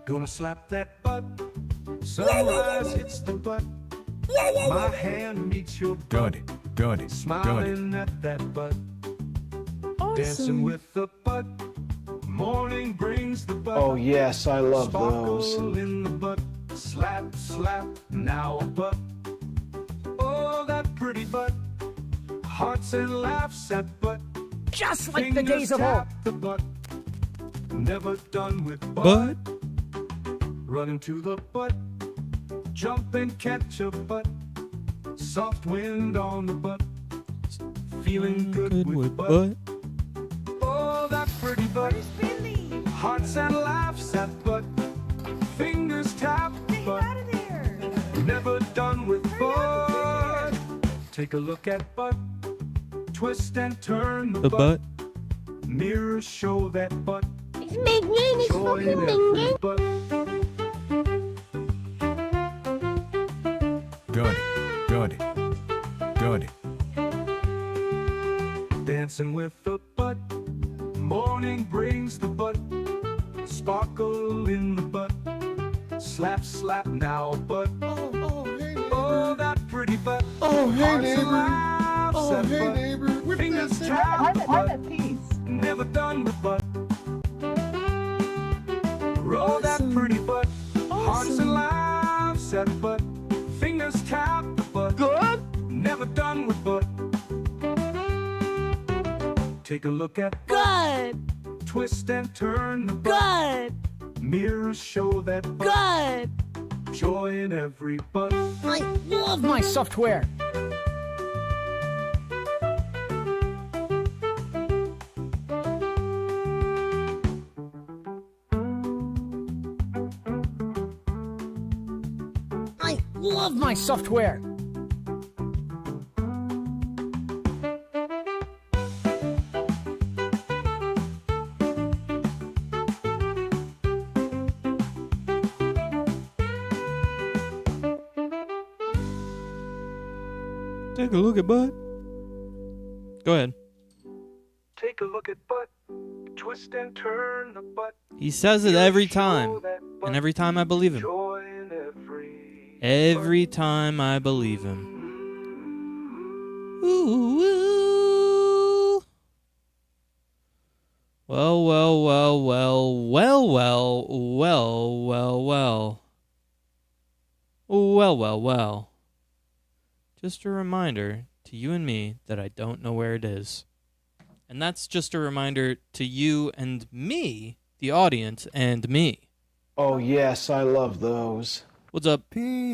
Gonna slap that butt. Sunrise hits the butt. My hand meets your butt. Good. Smiling at that butt. Dancing with the butt. Morning brings the butt. Oh yes, I love those. Sparkle in the butt. Slap, slap, now a butt. Oh, that pretty butt. Hearts and laughs at butt. Just like the Fingers days of old. tap the butt. Never done with butt. Run into the butt. Jump and catch a butt. Soft wind on the butt. Feeling good with butt. Oh, that pretty butt. Hearts and laughs at butt. Fingers tap the butt. Never done with butt. Take a look at butt. Twist and turn the butt. Mirrors show that butt. Joy in every butt. Good. Dancing with the butt. Morning brings the butt. Sparkle in the butt. Slap, slap now butt. Oh, that pretty butt. Oh, hey, Hearts and neighbor. laughs Oh, at hey, butt. neighbor. Whip Fingers that tap I'm the at butt. peace. Never done with butt. Roll that pretty butt. Hearts and laughs at butt. Fingers tap the butt. Good. Never done with butt. Take a look at butt. Good. Twist and turn the butt. Good. Mirrors show that butt. Good. Joy in every butt. I love my software. I love my software. Take a look at butt. Go ahead. Take a look at butt. Twist and turn the butt. He says it every Show time. that butt. And every time I believe him. Joy in every Every time I believe him. Ooh, ooh. Well. Just a reminder to you and me that I don't know where it is. And that's just a reminder to you and me, the audience, and me. Oh yes, I love those. What's up, Mahamar,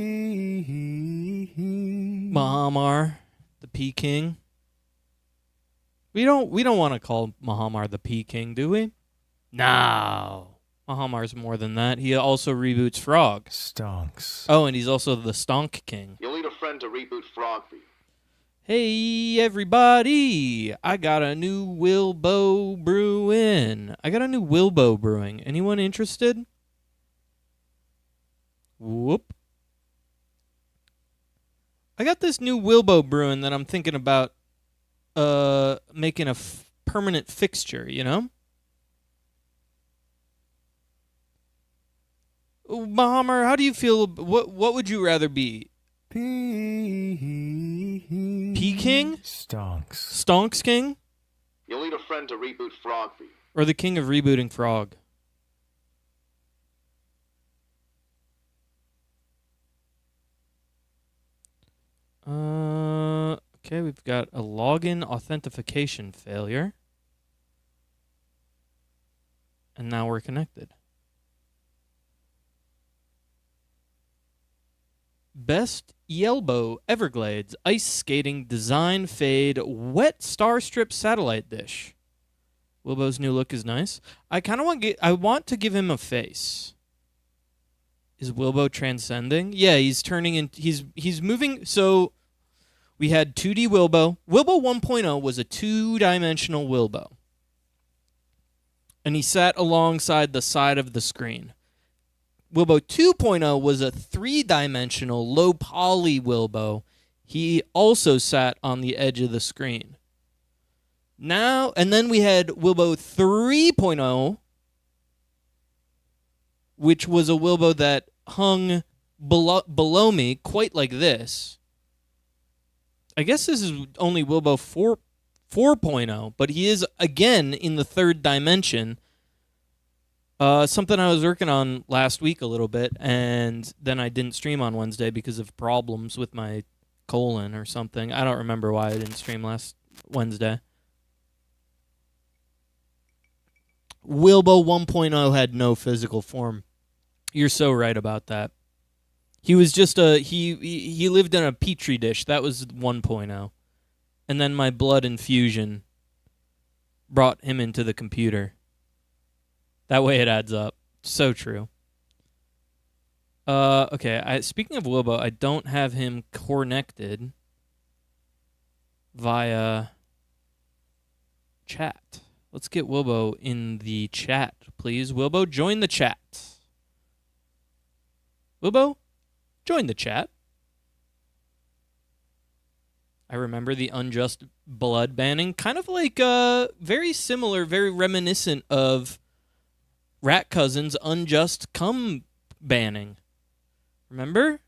the P King? We don't want to call Mahamar the P King, do we? No. Mahamar's more than that. He also reboots Frog. Stonks. Oh, and he's also the Stonk King. You'll need a friend to reboot Frog for you. Hey, everybody! I got a new Wilbo brewing. Anyone interested? Whoop. I got this new Wilbo brewing that I'm thinking about making a permanent fixture, you know? Mahamar, how do you feel? What would you rather be? P King? Stonks King? You'll need a friend to reboot Frog for you. Or the king of rebooting Frog? Okay, we've got a login authentication failure. And now we're connected. Best Yelbo Everglades Ice Skating Design Fade Wet Star Strip Satellite Dish. Wilbo's new look is nice. I kind of want to give him a face. Is Wilbo transcending? Yeah, he's turning in. He's moving. So we had 2D Wilbo. Wilbo 1.0 was a 2-dimensional Wilbo, and he sat alongside the side of the screen. Wilbo 2.0 was a 3-dimensional low poly Wilbo. he also sat on the edge of the screen. Now, and then we had Wilbo 3.0, which was a Wilbo that hung below me, quite like this. I guess this is only Wilbo 4.0, but he is, again, in the third dimension. Something I was working on last week a little bit, and then I didn't stream on Wednesday because of problems with my colon or something. I don't remember why I didn't stream last Wednesday. Wilbo 1.0 had no physical form. You're so right about that. He was just he lived in a petri dish. That was 1.0. And then my blood infusion brought him into the computer. That way it adds up. So true. Okay, speaking of Wilbo, I don't have him connected via chat. Let's get Wilbo in the chat, please. Wilbo, join the chat. Wilbo, join the chat. I remember the unjust blood banning. Kind of like very similar, very reminiscent of Rat Cousin's unjust cum banning. Remember?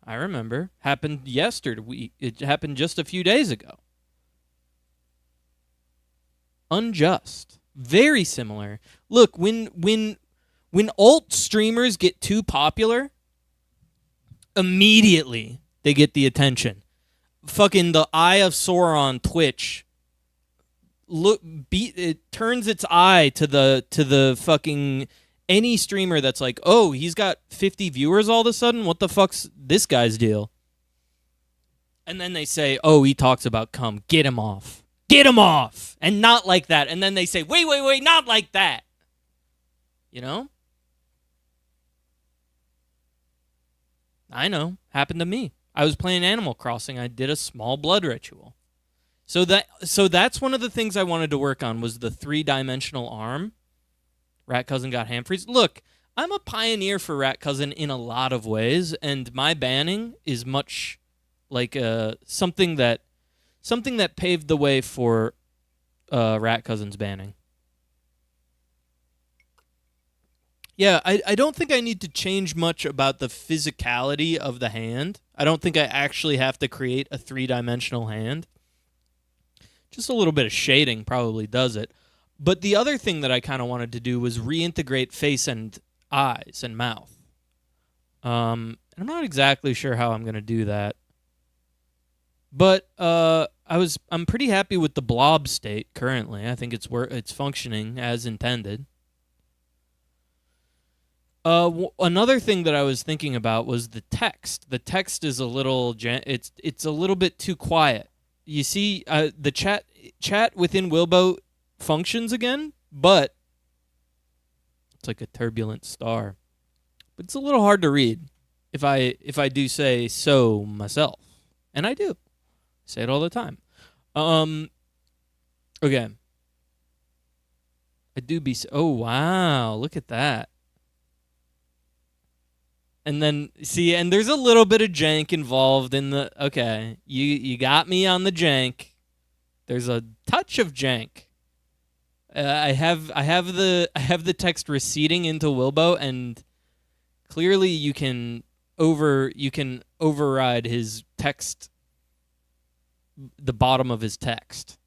I remember. Happened yesterday. It happened just a few days ago. Unjust. Very similar. Look, when alt streamers get too popular, immediately they get the attention. Fucking the Eye of Sauron Twitch. It turns its eye to the fucking any streamer that's like, oh, he's got 50 viewers all of a sudden. What the fuck's this guy's deal? And then they say, oh, he talks about cum. Get him off. Get him off. And not like that. And then they say, wait, not like that. You know? I know. Happened to me. I was playing Animal Crossing. I did a small blood ritual. So that's one of the things I wanted to work on was the 3-dimensional arm. Rat Cousin got ham freeze. Look, I'm a pioneer for Rat Cousin in a lot of ways, and my banning is much like something that paved the way for Rat Cousin's banning. Yeah, I don't think I need to change much about the physicality of the hand. I don't think I actually have to create a 3-dimensional hand. Just a little bit of shading probably does it. But the other thing that I kind of wanted to do was reintegrate face and eyes and mouth. I'm not exactly sure how I'm going to do that. But I'm pretty happy with the blob state currently. I think it's functioning as intended. Another thing that I was thinking about was the text. The text is a little it's a little bit too quiet. You see, the chat within Wilbo functions again, but it's like a turbulent star. But it's a little hard to read if I do say so myself, and I do say it all the time. Okay. I do be. Oh wow! Look at that. And then, see, and there's a little bit of jank involved in the... Okay, you got me on the jank. There's a touch of jank. I have the text receding into Wilbo, and clearly you can override his text, the bottom of his text,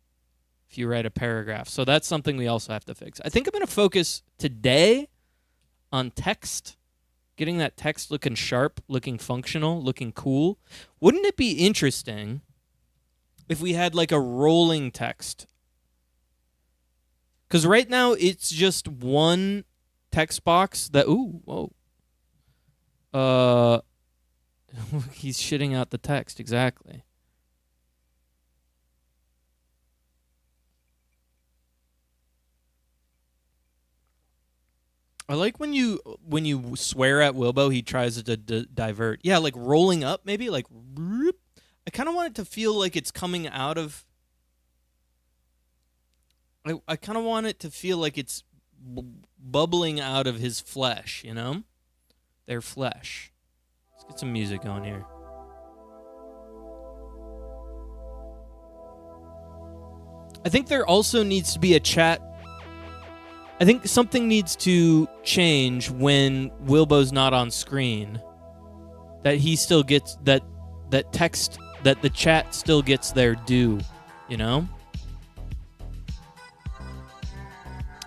if you write a paragraph. So that's something we also have to fix. I think I'm going to focus today on text. Getting that text looking sharp, looking functional, looking cool. Wouldn't it be interesting if we had like a rolling text? Because right now it's just one text box that... Ooh, whoa. He's shitting out the text, exactly. I like when you swear at Wilbo, he tries to divert. Yeah, like rolling up, maybe like. I kind of want it to feel like it's coming out of. I kind of want it to feel like it's bubbling out of his flesh. You know, their flesh. Let's get some music going here. I think there also needs to be a chat. I think something needs to change when Wilbo's not on screen. That he still gets that text, that the chat still gets their due, you know?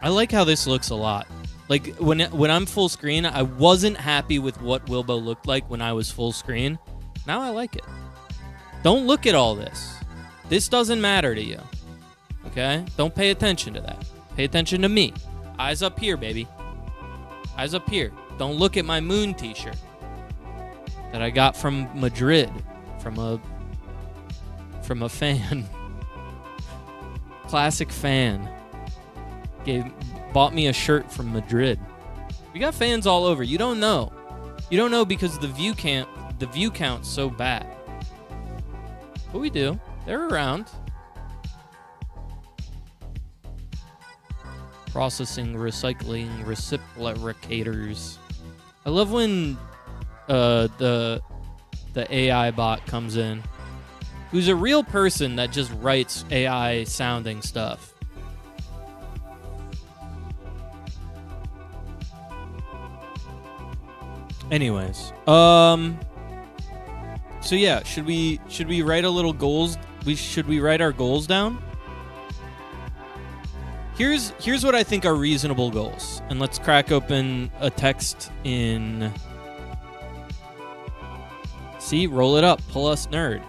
I like how this looks a lot. Like when I'm full screen, I wasn't happy with what Wilbo looked like when I was full screen. Now I like it. Don't look at all this. This doesn't matter to you. Okay? Don't pay attention to that. Pay attention to me. Eyes up here, baby. Eyes up here. Don't look at my moon t-shirt that I got from Madrid from a fan. Classic fan. Bought me a shirt from Madrid. We got fans all over. You don't know. You don't know because the view count's so bad. But we do. They're around. Processing, recycling, reciprocators. I love when the AI bot comes in, who's a real person that just writes AI sounding stuff. Anyways, so yeah, should we write a little goals? Should we write our goals down? Here's what I think are reasonable goals, and let's crack open a text in. See, roll it up, pull us nerd.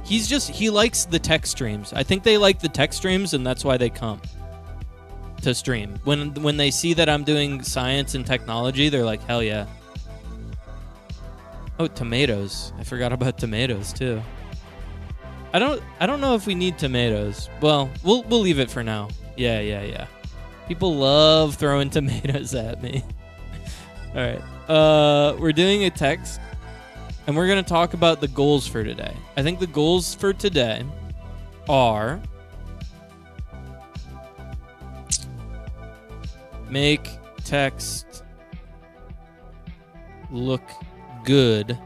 He likes the text streams. I think they like the text streams, and that's why they come to stream. When they see that I'm doing science and technology, they're like, hell yeah. Oh, tomatoes. I forgot about tomatoes too. I don't know if we need tomatoes. Well, we'll leave it for now. Yeah. People love throwing tomatoes at me. All right. We're doing a text, and we're going to talk about the goals for today. I think the goals for today are make text look good.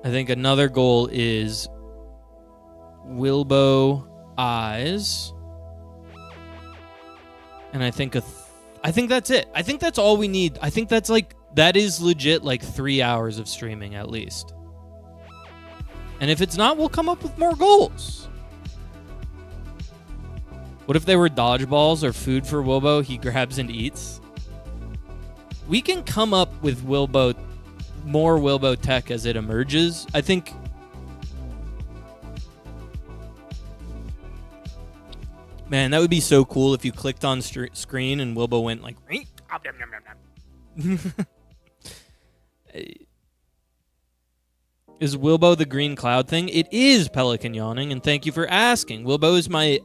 I think another goal is Wilbo eyes. And I think that's it. I think that's all we need. I think that is legit like 3 hours of streaming at least. And if it's not, we'll come up with more goals. What if they were dodgeballs or food for Wilbo he grabs and eats? We can come up with more Wilbo tech as it emerges. I think man, that would be so cool if you clicked on screen and Wilbo went like Is Wilbo the green cloud thing? It is, Pelican yawning, and thank you for asking. Wilbo is my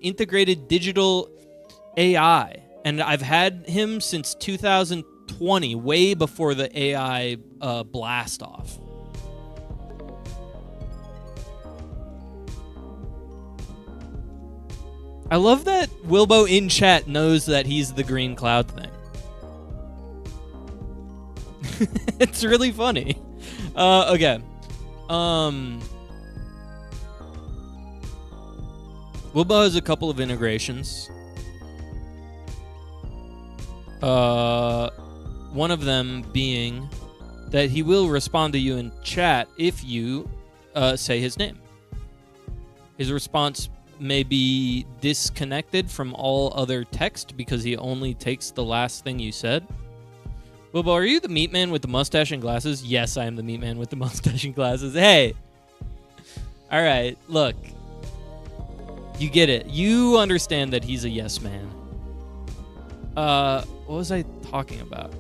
integrated digital AI. And I've had him since 2020, way before the AI blast off. I love that Wilbo in chat knows that he's the green cloud thing. It's really funny. Okay. Wilbo has a couple of integrations. One of them being that he will respond to you in chat if you say his name. His response may be disconnected from all other text because he only takes the last thing you said. Wilbo, are you the meat man with the mustache and glasses? Yes, I am the meat man with the mustache and glasses. Hey! All right, look. You get it. You understand that he's a yes man. What was I talking about?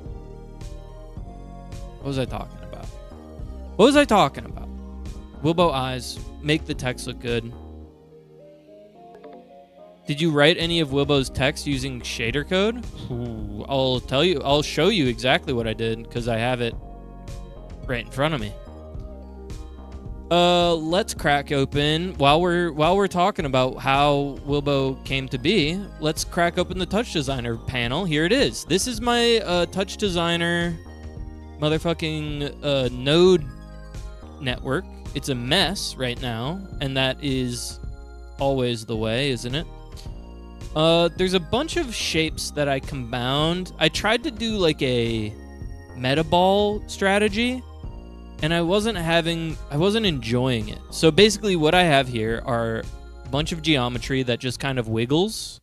Wilbo eyes. Make the text look good. Did you write any of Wilbo's text using shader code? Ooh, I'll show you exactly what I did because I have it right in front of me. Let's crack open while we're talking about how Wilbo came to be. Let's crack open the Touch Designer panel. Here it is. This is my Touch Designer motherfucking node network. It's a mess right now, and that is always the way, isn't it? There's a bunch of shapes that I compound. I tried to do like a meta ball strategy, and I wasn't enjoying it. So basically what I have here are a bunch of geometry that just kind of wiggles,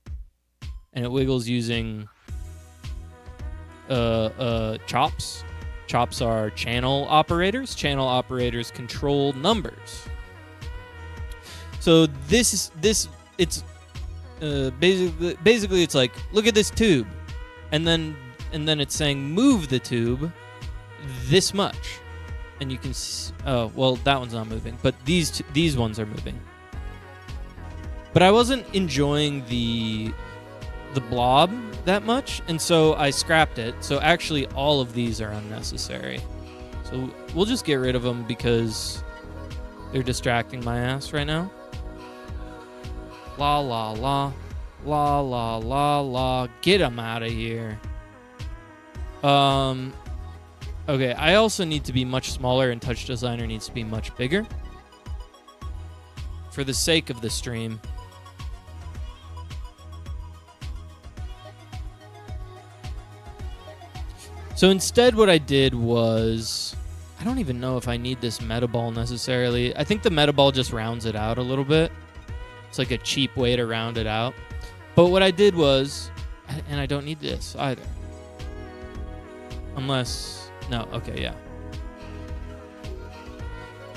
and it wiggles using chops. Chops are channel operators. Channel operators control numbers. So it's basically it's like, look at this tube, and then it's saying move the tube this much, and you can oh well, that one's not moving, but these ones are moving. But I wasn't enjoying the blob that much, and so I scrapped it. So actually all of these are unnecessary, so we'll just get rid of them because they're distracting my ass right now. La la la, la la la la. Get them out of here. Okay, I also need to be much smaller, and Touch Designer needs to be much bigger for the sake of the stream. So instead what I did was, I don't even know if I need this meta ball necessarily. I think the meta ball just rounds it out a little bit. It's like a cheap way to round it out. But what I did was, and I don't need this either. Unless, no, okay, yeah.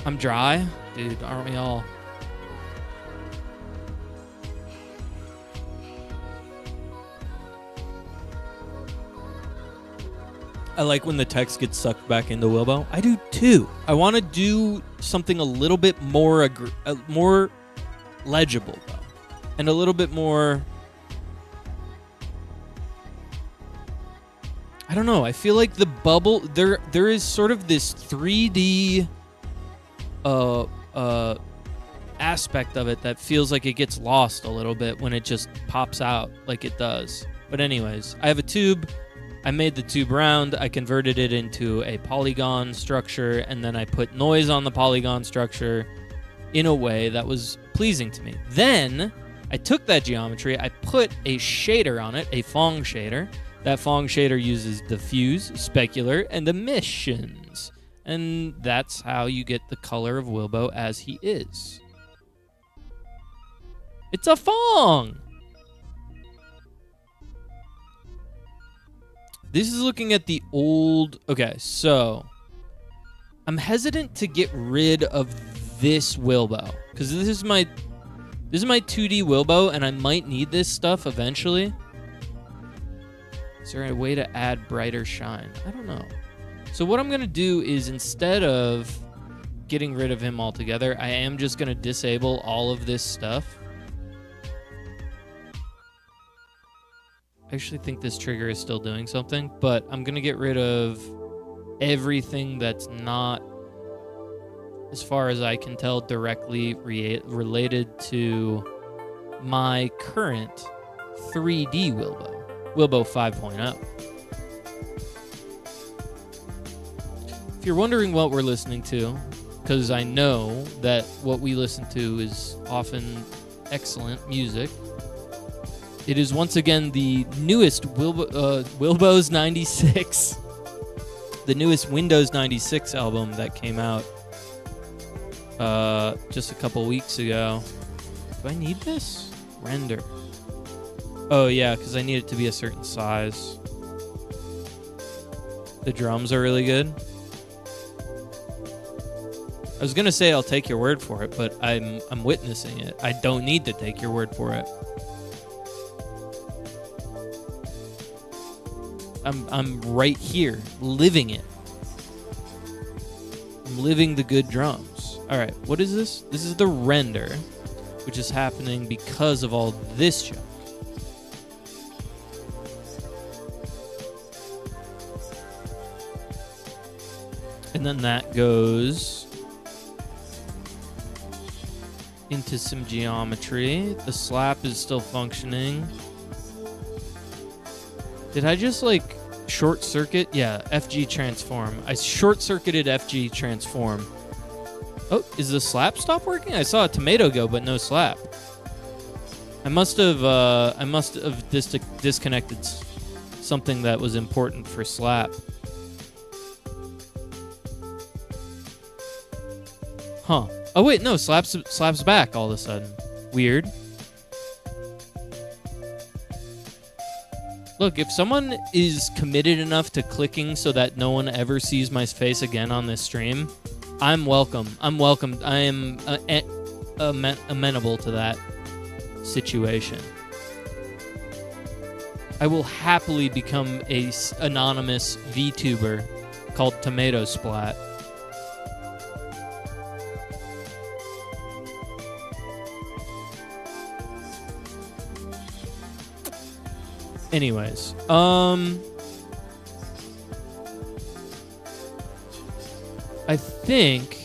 I'm dry? Dude, aren't we all? I like when the text gets sucked back into Wilbo. I do too. I want to do something a little bit more more legible though, and a little bit more. I don't know. I feel like the bubble there is sort of this 3D aspect of it that feels like it gets lost a little bit when it just pops out like it does. But anyways, I have a tube. I made the tube round, I converted it into a polygon structure, and then I put noise on the polygon structure in a way that was pleasing to me. Then, I took that geometry, I put a shader on it, a Phong shader. That Phong shader uses diffuse, specular, and emissions. And that's how you get the color of Wilbo as he is. It's a Phong! This is looking at the old... Okay, so... I'm hesitant to get rid of this Wilbo. Because this is my 2D Wilbo, and I might need this stuff eventually. Is there a way to add brighter shine? I don't know. So what I'm going to do is, instead of getting rid of him altogether, I am just going to disable all of this stuff. I actually think this trigger is still doing something, but I'm going to get rid of everything that's not, as far as I can tell, directly related to my current 3D Wilbo 5.0. If you're wondering what we're listening to, because I know that what we listen to is often excellent music, it is once again the newest Wilbo's 96, the newest Windows 96 album that came out just a couple weeks ago. Do I need this? Render. Oh yeah, because I need it to be a certain size. The drums are really good. I was gonna say I'll take your word for it, but I'm witnessing it. I don't need to take your word for it. I'm right here, living it. I'm living the good drums. All right, what is this? This is the render, which is happening because of all this junk. And then that goes into some geometry. The slap is still functioning. Did I just like short circuit? Yeah, FG transform. I short circuited FG transform Oh, is the slap stop working? I saw a tomato go, but no slap. I must have disconnected something that was important for slap. Huh. Oh wait, no, slap's back all of a sudden. Weird. Look, if someone is committed enough to clicking so that no one ever sees my face again on this stream, I'm welcome. I'm welcome. I am amenable to that situation. I will happily become a anonymous VTuber called Tomato Splat. Anyways, I think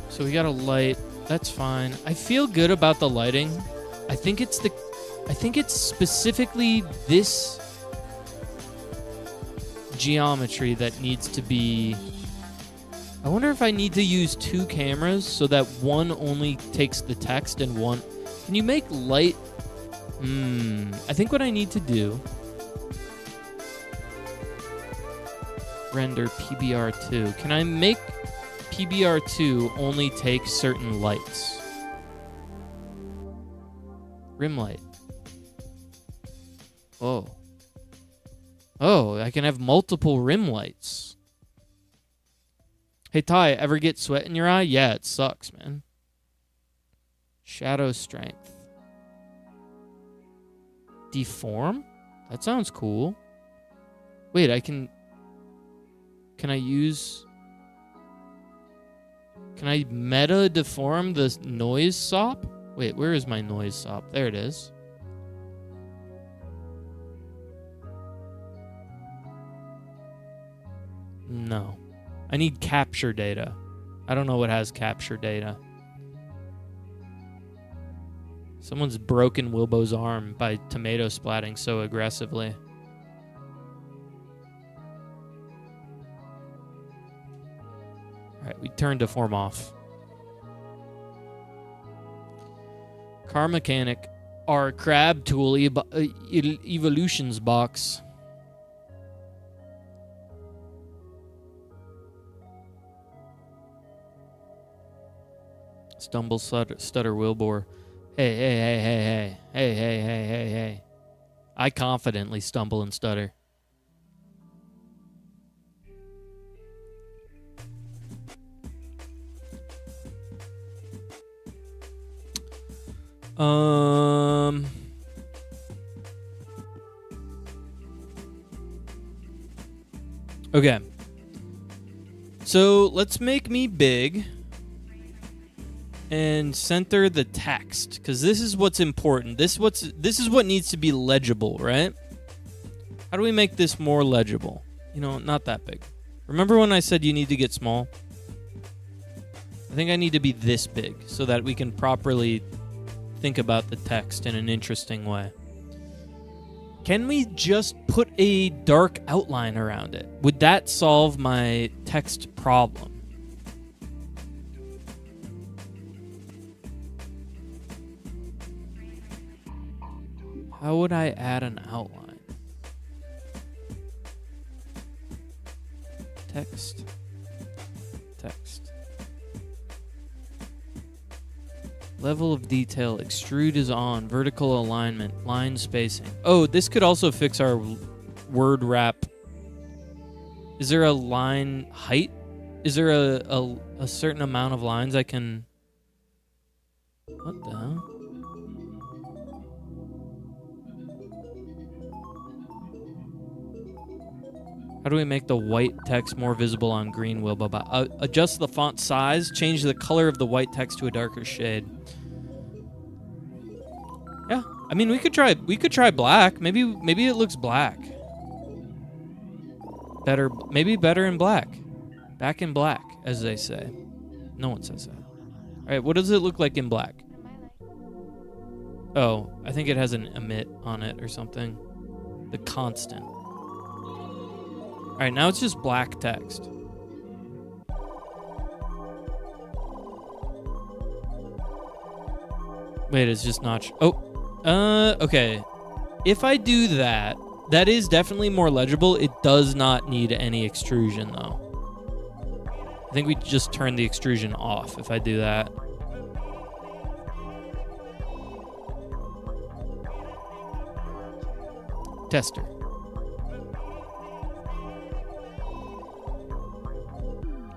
so. We got a light. That's fine. I feel good about the lighting. I think it's specifically this geometry that needs to be. I wonder if I need to use two cameras so that one only takes the text and one. Can you make light? I think what I need to do. Render PBR2. Can I make PBR2 only take certain lights? Rim light. Oh. Oh, I can have multiple rim lights. Hey, Ty, ever get sweat in your eye? Yeah, it sucks, man. Shadow strength. Deform? That sounds cool. Wait, Can I meta deform the noise sop? Wait, where is my noise sop? There it is. No. I need capture data. I don't know what has capture data. Someone's broken Wilbo's arm by tomato splatting so aggressively. Alright, we turn deform off. Car mechanic, our crab tool evolutions box. Stumble, stutter, Wilbur. Hey. I confidently stumble and stutter. Okay. So let's make me big and center the text, because this is what's important. This is what needs to be legible, right? How do we make this more legible? You know, not that big. Remember when I said you need to get small? I think I need to be this big so that we can properly think about the text in an interesting way. Can we just put a dark outline around it? Would that solve my text problem? How would I add an outline? Text. Level of detail, extrude is on, vertical alignment, line spacing. Oh, this could also fix our word wrap. Is there a line height? Is there a certain amount of lines I can... What the hell? How do we make the white text more visible on green, Wilbo? Adjust the font size. Change the color of the white text to a darker shade. Yeah, I mean we could try black. Maybe it looks black. Better, maybe better in black. Back in black, as they say. No one says that. All right, what does it look like in black? Oh, I think it has an emit on it or something. The constant. All right, now it's just black text. Wait, it's just not... okay. If I do that, that is definitely more legible. It does not need any extrusion, though. I think we just turn the extrusion off if I do that. Tester.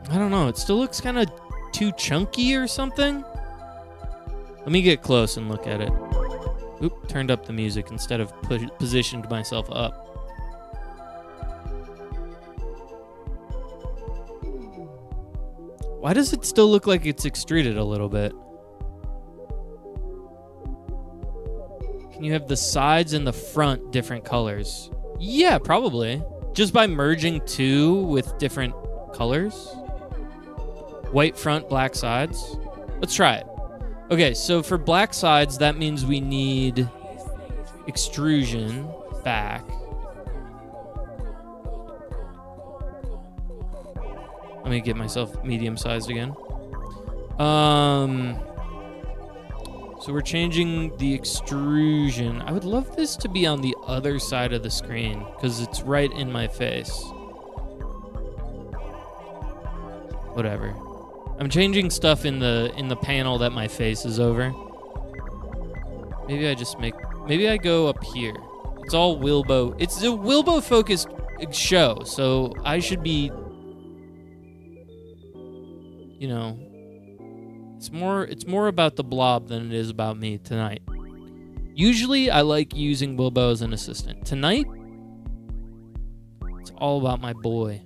I don't know. It still looks kind of too chunky or something. Let me get close and look at it. Oop, turned up the music instead of positioned myself up. Why does it still look like it's extruded a little bit? Can you have the sides and the front different colors? Yeah, probably. Just by merging two with different colors. White front, black sides. Let's try it. Okay, so for black sides, that means we need extrusion back. Let me get myself medium-sized again. So we're changing the extrusion. I would love this to be on the other side of the screen because it's right in my face. Whatever. I'm changing stuff in the panel that my face is over. Maybe I go up here. It's all Wilbo. It's a Wilbo focused show, so I should be, you know, it's more about the blob than it is about me tonight. Usually I like using Wilbo as an assistant. Tonight, it's all about my boy.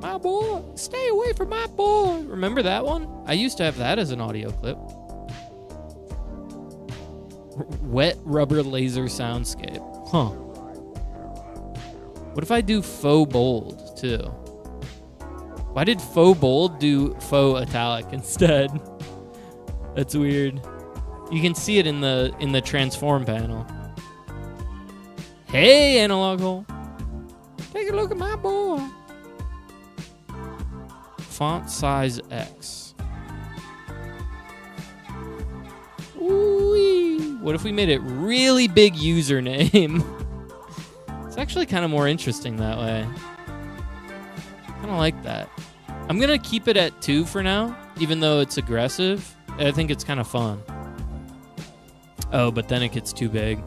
My boy, stay away from my boy. Remember that one? I used to have that as an audio clip. Wet rubber laser soundscape. Huh. What if I do faux bold too? Why did faux bold do faux italic instead? That's weird. You can see it in the transform panel. Hey, analog hole. Take a look at my boy. Font size X. Ooh-wee. What if we made it really big username? It's actually kind of more interesting that way. Kind of like that. I'm going to keep it at 2 for now, even though it's aggressive. I think it's kind of fun. Oh, but then it gets too big,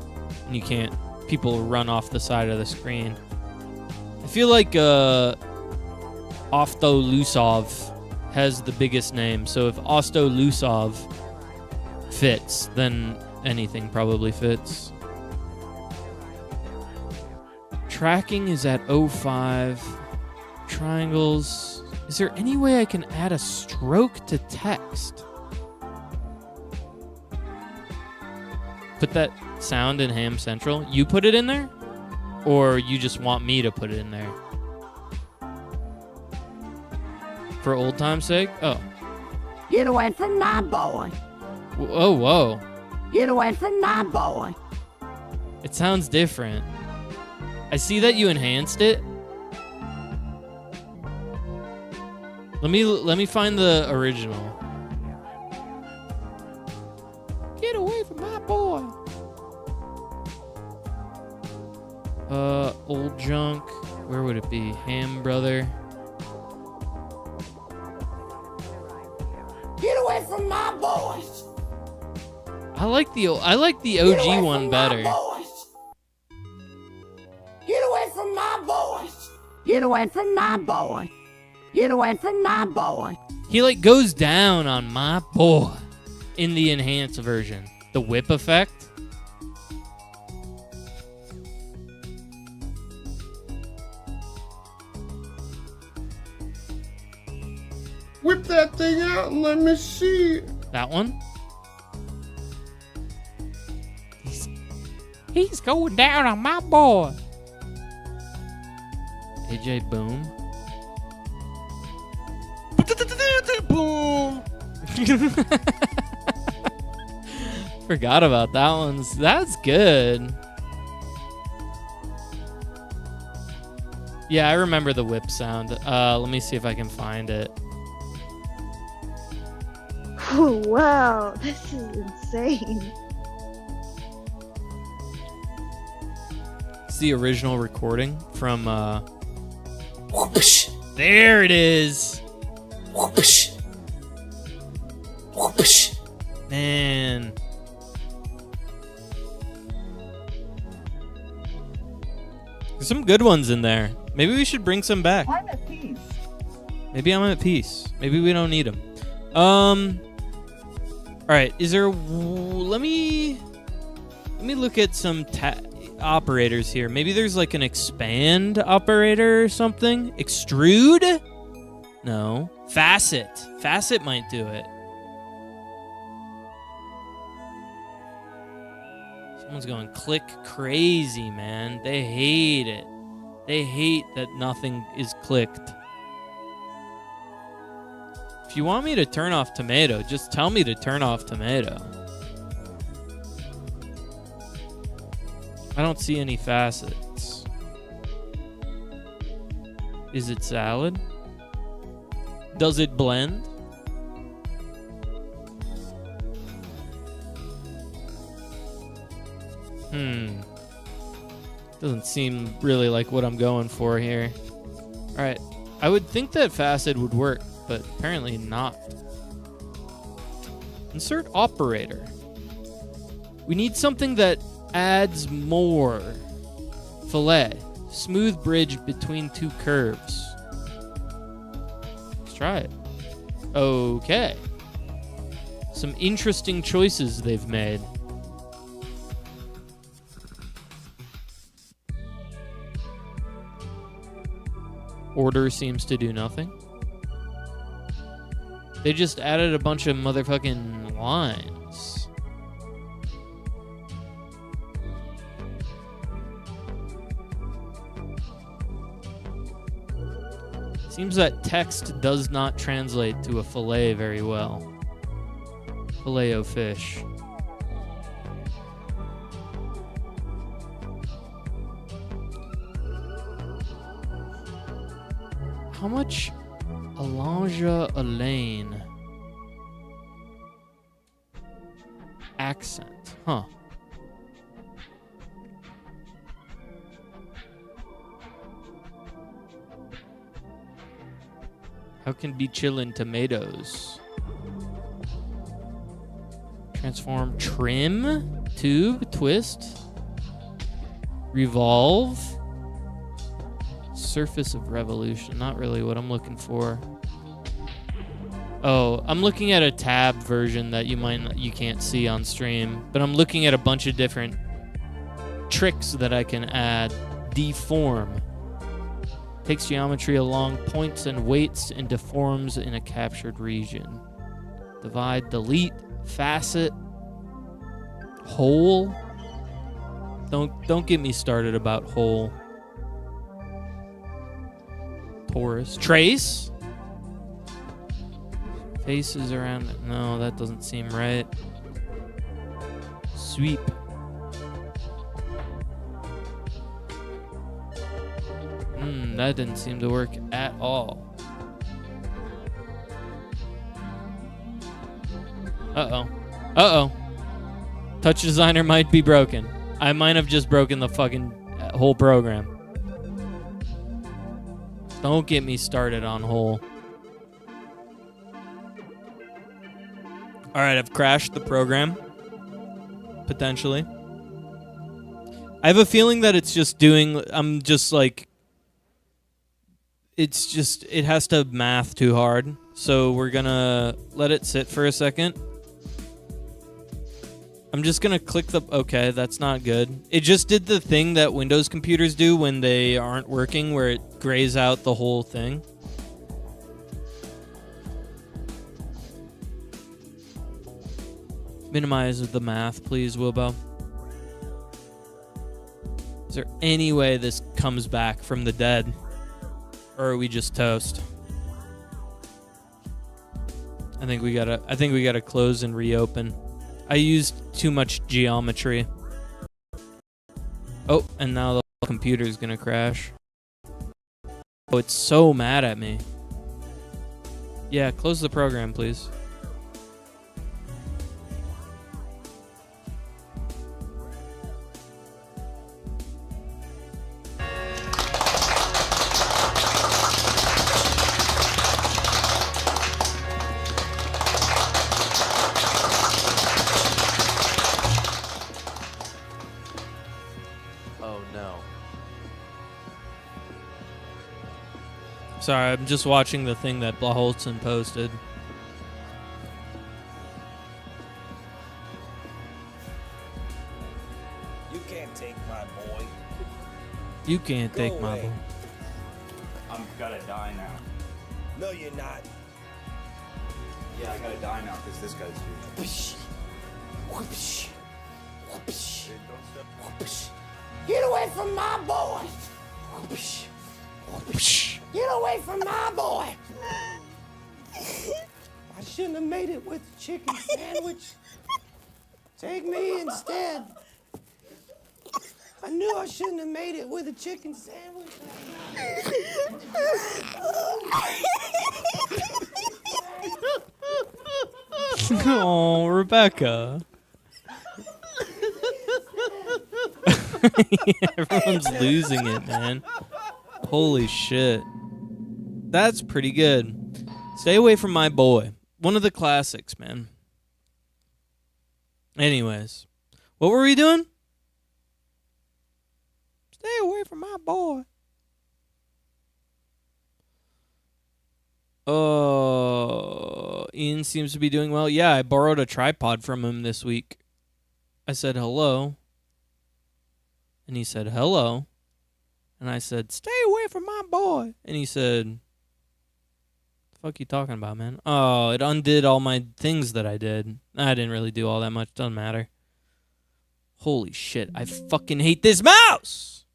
and you can't... People run off the side of the screen. I feel like Ostolusov has the biggest name, so if Ostolusov fits, then anything probably fits. Tracking is at 05. Triangles. Is there any way I can add a stroke to text? Put that sound in Ham Central. You put it in there? Or you just want me to put it in there? For old time's sake? Oh. Get away from my boy. Oh, whoa. Get away from my boy. It sounds different. I see that you enhanced it. Let me find the original. Get away from my boy. Old junk. Where would it be? Ham brother. Get away from my boy. I like the OG one better. Get away from my boy. Get away from my boy. Get away from my boy. He like goes down on my boy in the enhanced version. The whip effect. Whip that thing out and let me see it. That one. He's going down on my boy. AJ Boom. Boom. Forgot about that one. That's good. Yeah, I remember the whip sound. Let me see if I can find it. Oh, wow, this is insane. It's the original recording from, There it is! Man. There's some good ones in there. Maybe we should bring some back. I'm at peace. Maybe I'm at peace. Maybe we don't need them. Alright, is there... Let me look at some operators here. Maybe there's like an expand operator or something? Extrude? No. Facet. Facet might do it. Someone's going click crazy, man. They hate it. They hate that nothing is clicked. If you want me to turn off tomato, just tell me to turn off tomato. I don't see any facets. Is it salad? Does it blend? Doesn't seem really like what I'm going for here. Alright. I would think that facet would work, but apparently not. Insert operator. We need something that adds more. Fillet. Smooth bridge between two curves. Let's try it. Okay. Some interesting choices they've made. Order seems to do nothing. They just added a bunch of motherfucking lines. Seems that text does not translate to a fillet very well. Filet-o-fish. How much Alanja Elaine accent? Huh. How can be chillin' tomatoes? Transform, trim, tube, twist, revolve. Surface of revolution, not really what I'm looking for. Oh, I'm looking at a tab version that you can't see on stream, but I'm looking at a bunch of different tricks that I can add. Deform. Takes geometry along points and weights and deforms in a captured region. Divide, delete, facet, hole. Don't get me started about hole. Taurus. Trace? Faces around it. No, that doesn't seem right. Sweep. That didn't seem to work at all. Uh-oh. Uh-oh. Touch Designer might be broken. I might have just broken the fucking whole program. Don't get me started on hole. Alright, I've crashed the program. Potentially. I have a feeling that it's just doing... I'm just like... It's just... It has to math too hard. So we're gonna let it sit for a second. I'm just gonna click the... Okay, that's not good. It just did the thing that Windows computers do when they aren't working, where it grays out the whole thing. Minimize the math, please, Wilbo. Is there any way this comes back from the dead? Or are we just toast? I think we gotta close and reopen. I used too much geometry. Oh, and now the computer's gonna crash. Oh, it's so mad at me. Yeah, close the program, please. Sorry, I'm just watching the thing that Blaholtzen posted. You can't take my boy. You can't Go take my away. boy. I'm gonna die now. No, you're not. Yeah, I gotta die now because this guy's here. Whoosh. Whoosh. Whoosh. Dude, don't step. Whoosh. Get away from my boy! Whoosh. Whoosh. Get away from my boy! I shouldn't have made it with the chicken sandwich. Take me instead. I knew I shouldn't have made it with a chicken sandwich. Oh, Rebecca. Everyone's losing it, man. Holy shit. That's pretty good. Stay away from my boy. One of the classics, man. Anyways. What were we doing? Stay away from my boy. Ian seems to be doing well. Yeah, I borrowed a tripod from him this week. I said hello. And he said hello. And I said, stay away from my boy. And he said, the fuck you talking about, man? Oh, it undid all my things that I did. I didn't really do all that much. Doesn't matter. Holy shit. I fucking hate this mouse.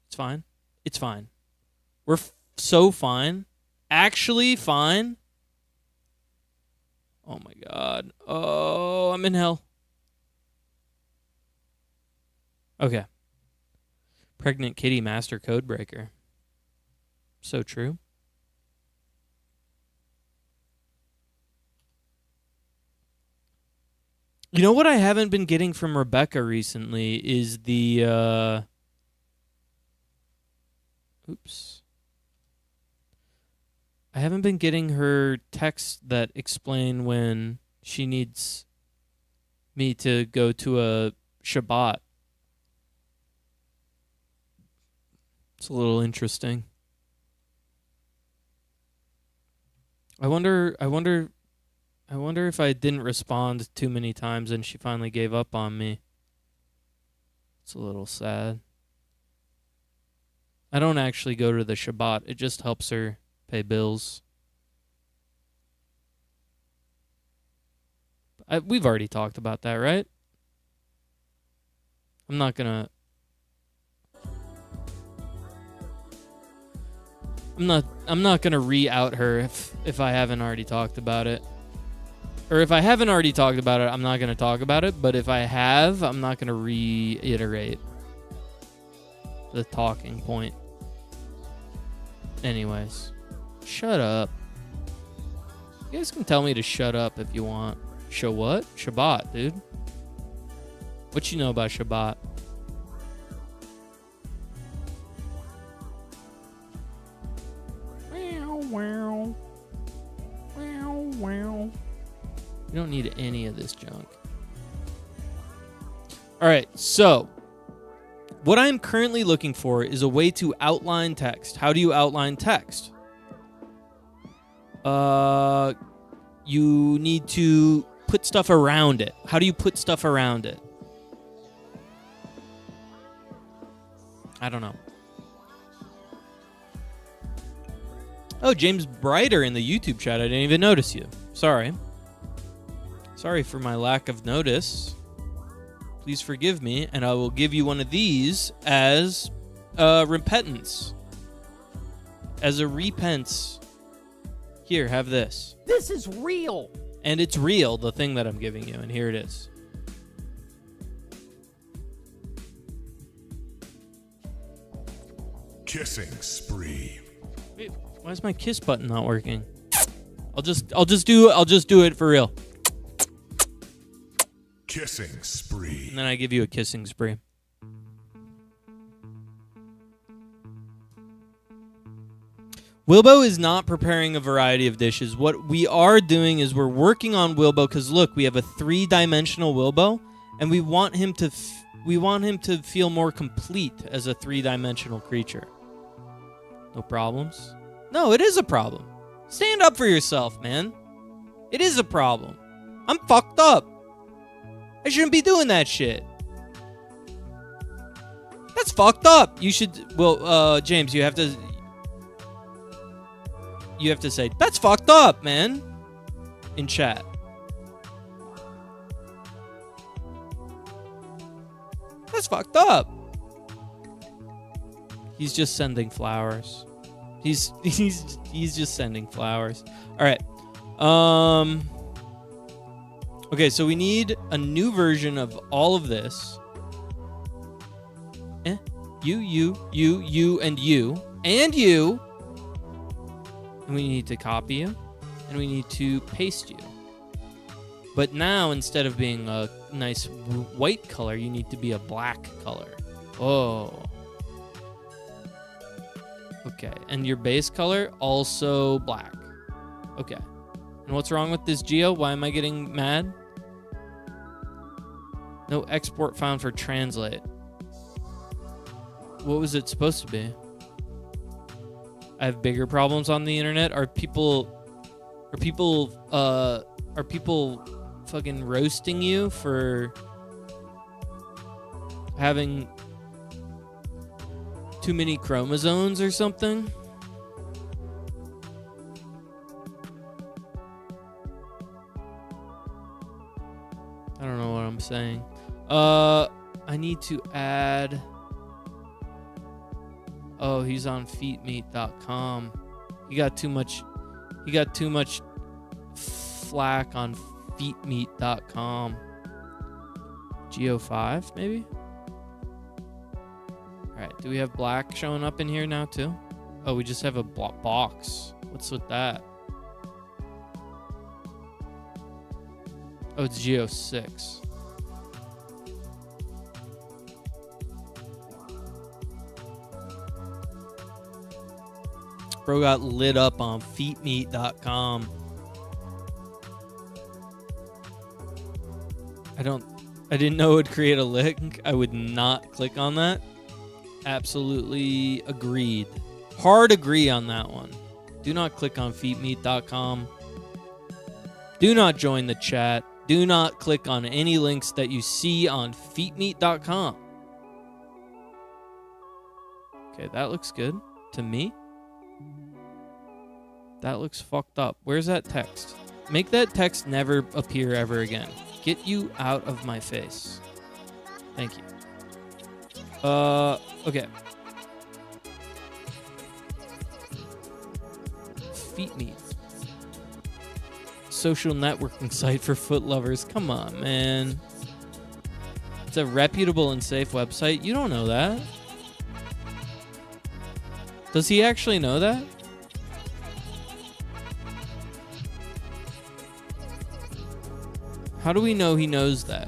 It's fine. It's fine. We're so fine. Actually fine. Oh my god. Oh, I'm in hell. Okay. Pregnant kitty master code breaker. So true. You know what I haven't been getting from Rebecca recently is the oops. I haven't been getting her texts that explain when she needs me to go to a Shabbat. It's a little interesting. I wonder if I didn't respond too many times and she finally gave up on me. It's a little sad. I don't actually go to the Shabbat. It just helps her pay bills. We've already talked about that, right? I'm not gonna re-out her if I haven't already talked about it. Or if I haven't already talked about it, I'm not gonna talk about it. But if I have, I'm not gonna reiterate the talking point. Anyways. Shut up. You guys can tell me to shut up if you want. Show what? Shabbat, dude. What you know about Shabbat? Wow, wow. Wow, wow. You don't need any of this junk. Alright, so what I'm currently looking for is a way to outline text. How do you outline text? You need to put stuff around it. How do you put stuff around it? I don't know. Oh, James Brighter in the YouTube chat. I didn't even notice you. Sorry. Sorry for my lack of notice. Please forgive me, and I will give you one of these as repentance. As a repentance. Here, have this. This is real. And it's real, the thing that I'm giving you, and here it is. Kissing spree. Wait, why is my kiss button not working? I'll just do it for real. Kissing spree. And then I give you a kissing spree. Wilbo is not preparing a variety of dishes. What we are doing is we're working on Wilbo because look, we have a 3-dimensional Wilbo, and we want him to feel more complete as a 3-dimensional creature. No problems. No, it is a problem. Stand up for yourself, man. It is a problem. I'm fucked up. I shouldn't be doing that shit. That's fucked up. You should, well, James, you have to say, that's fucked up, man, in chat. That's fucked up. He's just sending flowers. He's just sending flowers. All right. Okay, so we need a new version of all of this. You, and you, and you. And we need to copy you, and we need to paste you. But now, instead of being a nice white color, you need to be a black color. Oh. Okay, and your base color, also black. Okay. And what's wrong with this geo? Why am I getting mad? No export found for translate. What was it supposed to be? I have bigger problems on the internet. Are people fucking roasting you for having too many chromosomes or something? I don't know what I'm saying. I need to add. Oh, he's on feetmeat.com. He got too much flack on feetmeat.com. Geo5 maybe? All right, do we have black showing up in here now too? Oh, we just have a box. What's with that? Oh, it's Geo6. Bro got lit up on feetmeat.com. I didn't know it would create a link. I would not click on that. Absolutely agreed. Hard agree on that one. Do not click on feetmeat.com. Do not join the chat. Do not click on any links that you see on feetmeat.com. Okay, that looks good to me. That looks fucked up. Where's that text? Make that text never appear ever again. Get you out of my face. Thank you. Okay. Feet meat. Social networking site for foot lovers. Come on, man. It's a reputable and safe website. You don't know that. Does he actually know that? How do we know he knows that?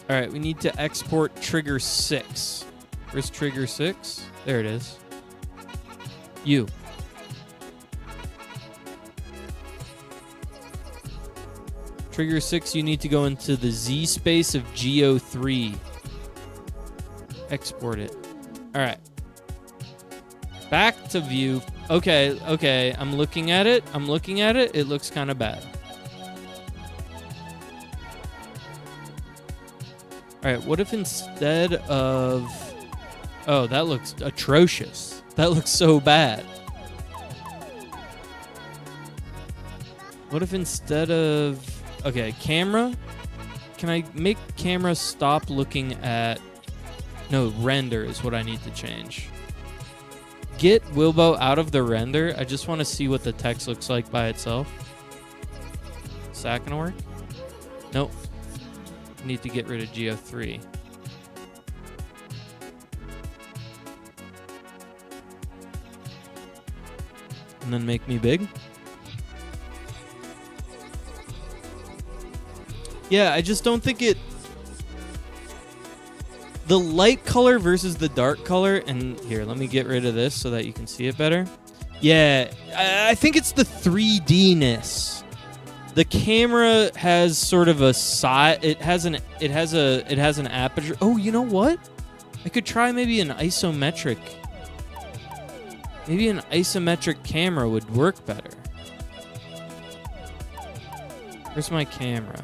All right, we need to export trigger 6. Where's trigger 6? There it is. You. Trigger 6, you need to go into the Z space of Geo3. Export it. All right. Back to view. Okay. I'm looking at it. It looks kind of bad. All right, what if instead of... Oh, that looks atrocious. That looks so bad. What if instead of... Okay, camera? Can I make camera stop looking at... No, render is what I need to change. Get Wilbo out of the render. I just want to see what the text looks like by itself. Is that gonna work? Nope. Need to get rid of Geo3. And then make me big. Yeah, I just don't think it... The light color versus the dark color, and here, let me get rid of this so that you can see it better. Yeah, I think it's the 3D-ness. The camera has sort of a side. It has an aperture. Oh, you know what? I could try maybe an isometric. Maybe an isometric camera would work better. Where's my camera?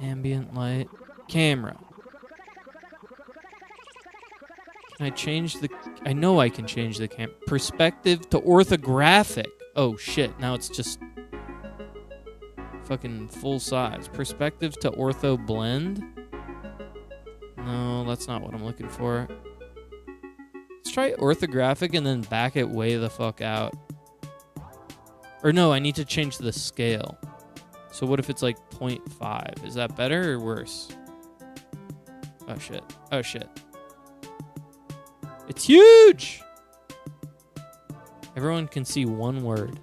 Ambient light. Camera. Can I change the... I know I can change the perspective to orthographic. Oh, shit. Now it's just... fucking full size. Perspective to ortho blend? No, that's not what I'm looking for. Let's try orthographic and then back it way the fuck out. Or no, I need to change the scale. So what if it's like 0.5? Is that better or worse? Oh shit. Oh shit. It's huge! Everyone can see one word.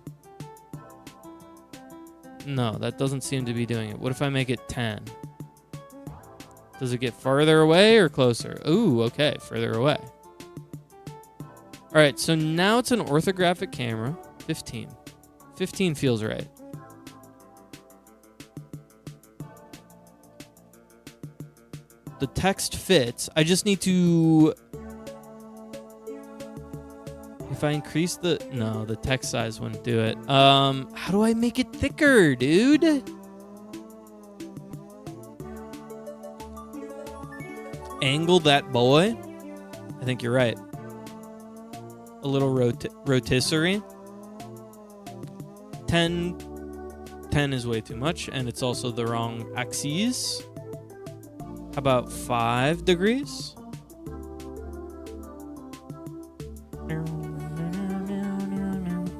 No, that doesn't seem to be doing it. What if I make it 10? Does it get farther away or closer? Ooh, okay, further away. All right, so now it's an orthographic camera. 15. 15 feels right. The text fits. I just need to... If I increase the... No, the text size wouldn't do it. How do I make it thicker, dude? Angle that boy? I think you're right. A little rotisserie. 10 is way too much, and it's also the wrong axis. How about 5 degrees?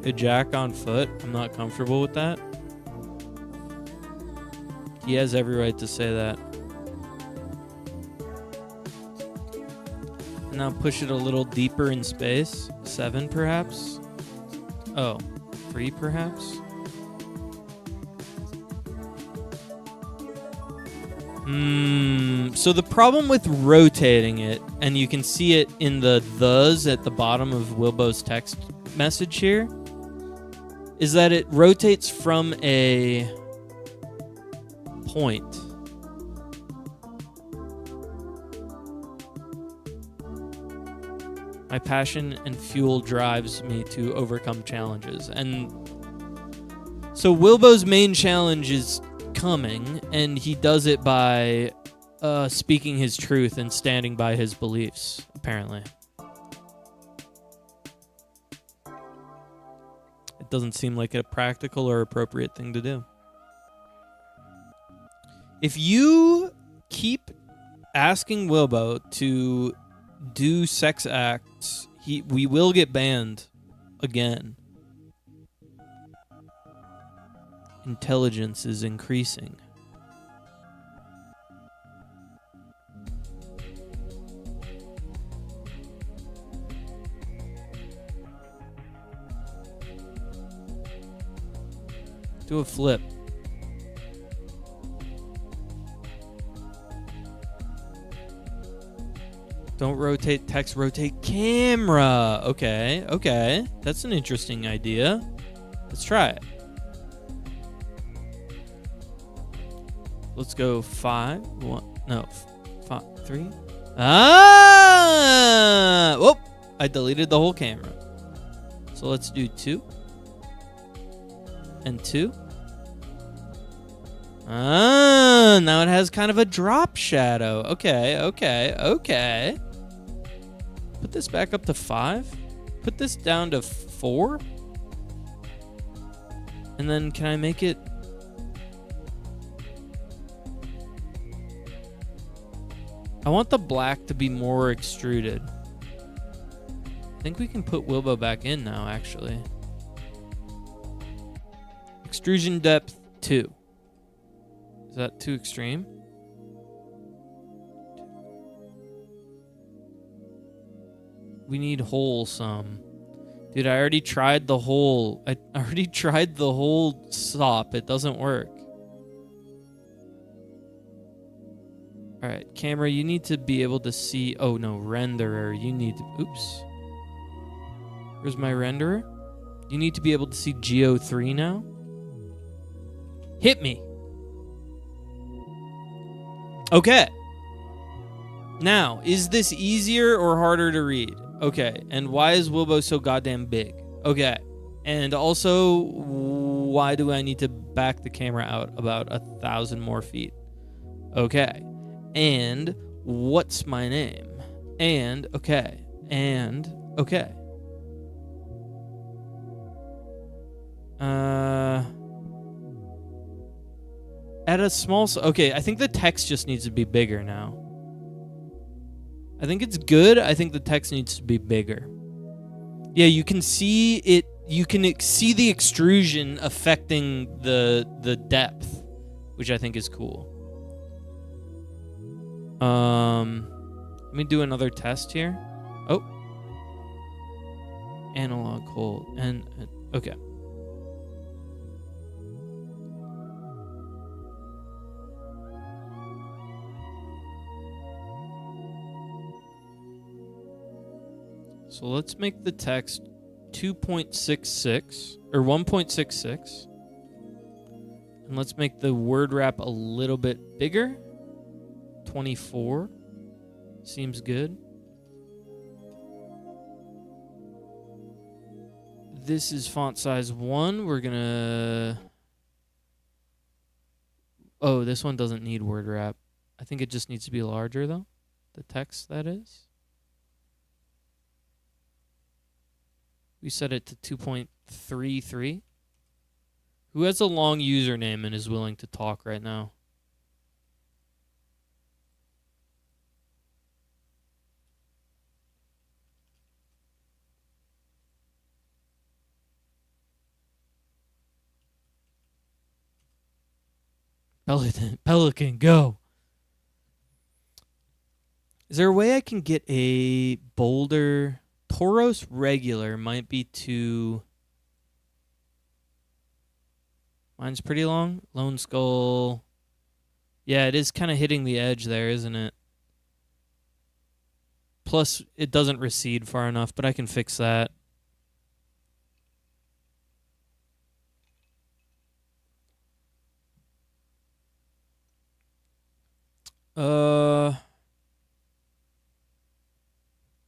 A jack on foot. I'm not comfortable with that. He has every right to say that. Now push it a little deeper in space. 7 perhaps? Oh, 3 perhaps? So the problem with rotating it, and you can see it in the thes at the bottom of Wilbo's text message here, is that it rotates from a point. My passion and fuel drives me to overcome challenges. And so Wilbo's main challenge is coming, and he does it by speaking his truth and standing by his beliefs, apparently. It doesn't seem like a practical or appropriate thing to do. If you keep asking Wilbo to do sex acts, we will get banned again. Intelligence is increasing. Do a flip. Don't rotate text, rotate camera. Okay, okay. That's an interesting idea. Let's try it. Let's go 5, 1, no, 5, 3. Ah! Whoop! I deleted the whole camera. So let's do 2. And 2. Ah, now it has kind of a drop shadow. Okay, okay, okay. Put this back up to 5. Put this down to 4. And then can I make it... I want the black to be more extruded. I think we can put Wilbo back in now, actually. Extrusion depth 2. Is that too extreme? We need wholesome. Dude, I already tried the whole... I already tried the whole stop. It doesn't work. Alright, camera, you need to be able to see... Oh, no, renderer. You need to... Oops. Where's my renderer? You need to be able to see Geo 3 now. Hit me. Okay. Now, is this easier or harder to read? Okay. And why is Wilbo so goddamn big? Okay. And also, why do I need to back the camera out about 1,000 more feet? Okay. And what's my name? And okay. And okay. At a small... Okay, I think the text just needs to be bigger now. I think it's good. I think the text needs to be bigger. Yeah, you can see it. You can see the extrusion affecting the depth, which I think is cool. Let me do another test here. Oh. Analog hold. And okay. So let's make the text 2.66 or 1.66. And let's make the word wrap a little bit bigger. 24. Seems good. This is font size 1. We're going to... Oh, this one doesn't need word wrap. I think it just needs to be larger, though. The text, that is. We set it to 2.33. Who has a long username and is willing to talk right now? Pelican, go. Is there a way I can get a bolder... Tauros regular might be too... Mine's pretty long. Lone Skull. Yeah, it is kind of hitting the edge there, isn't it? Plus, it doesn't recede far enough, but I can fix that.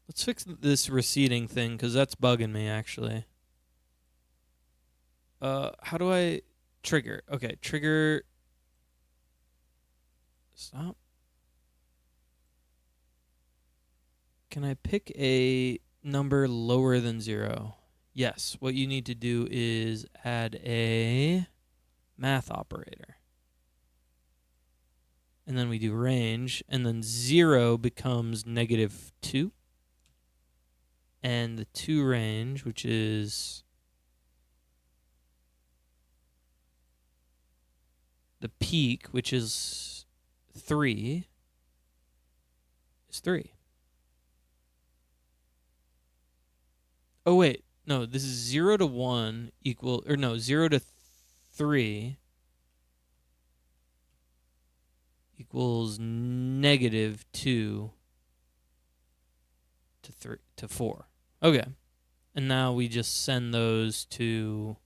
Let's fix this receding thing, because that's bugging me, actually. How do I trigger? Okay, trigger. Stop. Can I pick a number lower than 0? Yes. What you need to do is add a math operator. And then we do range, and then 0 becomes -2. And the 2 range, which is the peak, which is 3, is 3. Oh, wait. No, this is 0 to 1 equal... Or no, 0 to 3 equals -2 to 4. Okay. And now we just send those to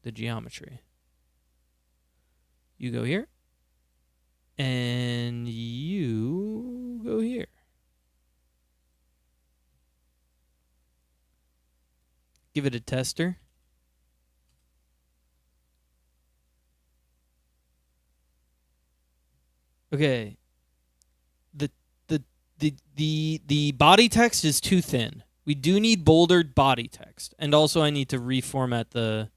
the geometry. You go here. And you go here. Give it a tester. Okay. The body text is too thin. We do need boldered body text. And also I need to reformat the...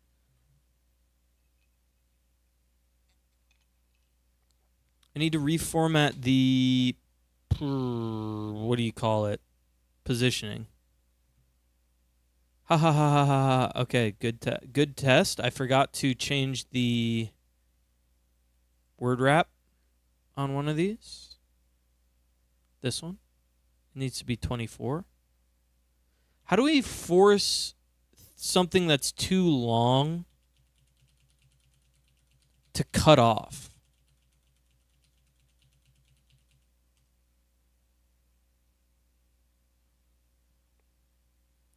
I need to reformat the... What do you call it? Positioning. Ha ha ha ha ha. Okay, good test. I forgot to change the word wrap on one of these. This one. It needs to be 24. How do we force something that's too long to cut off?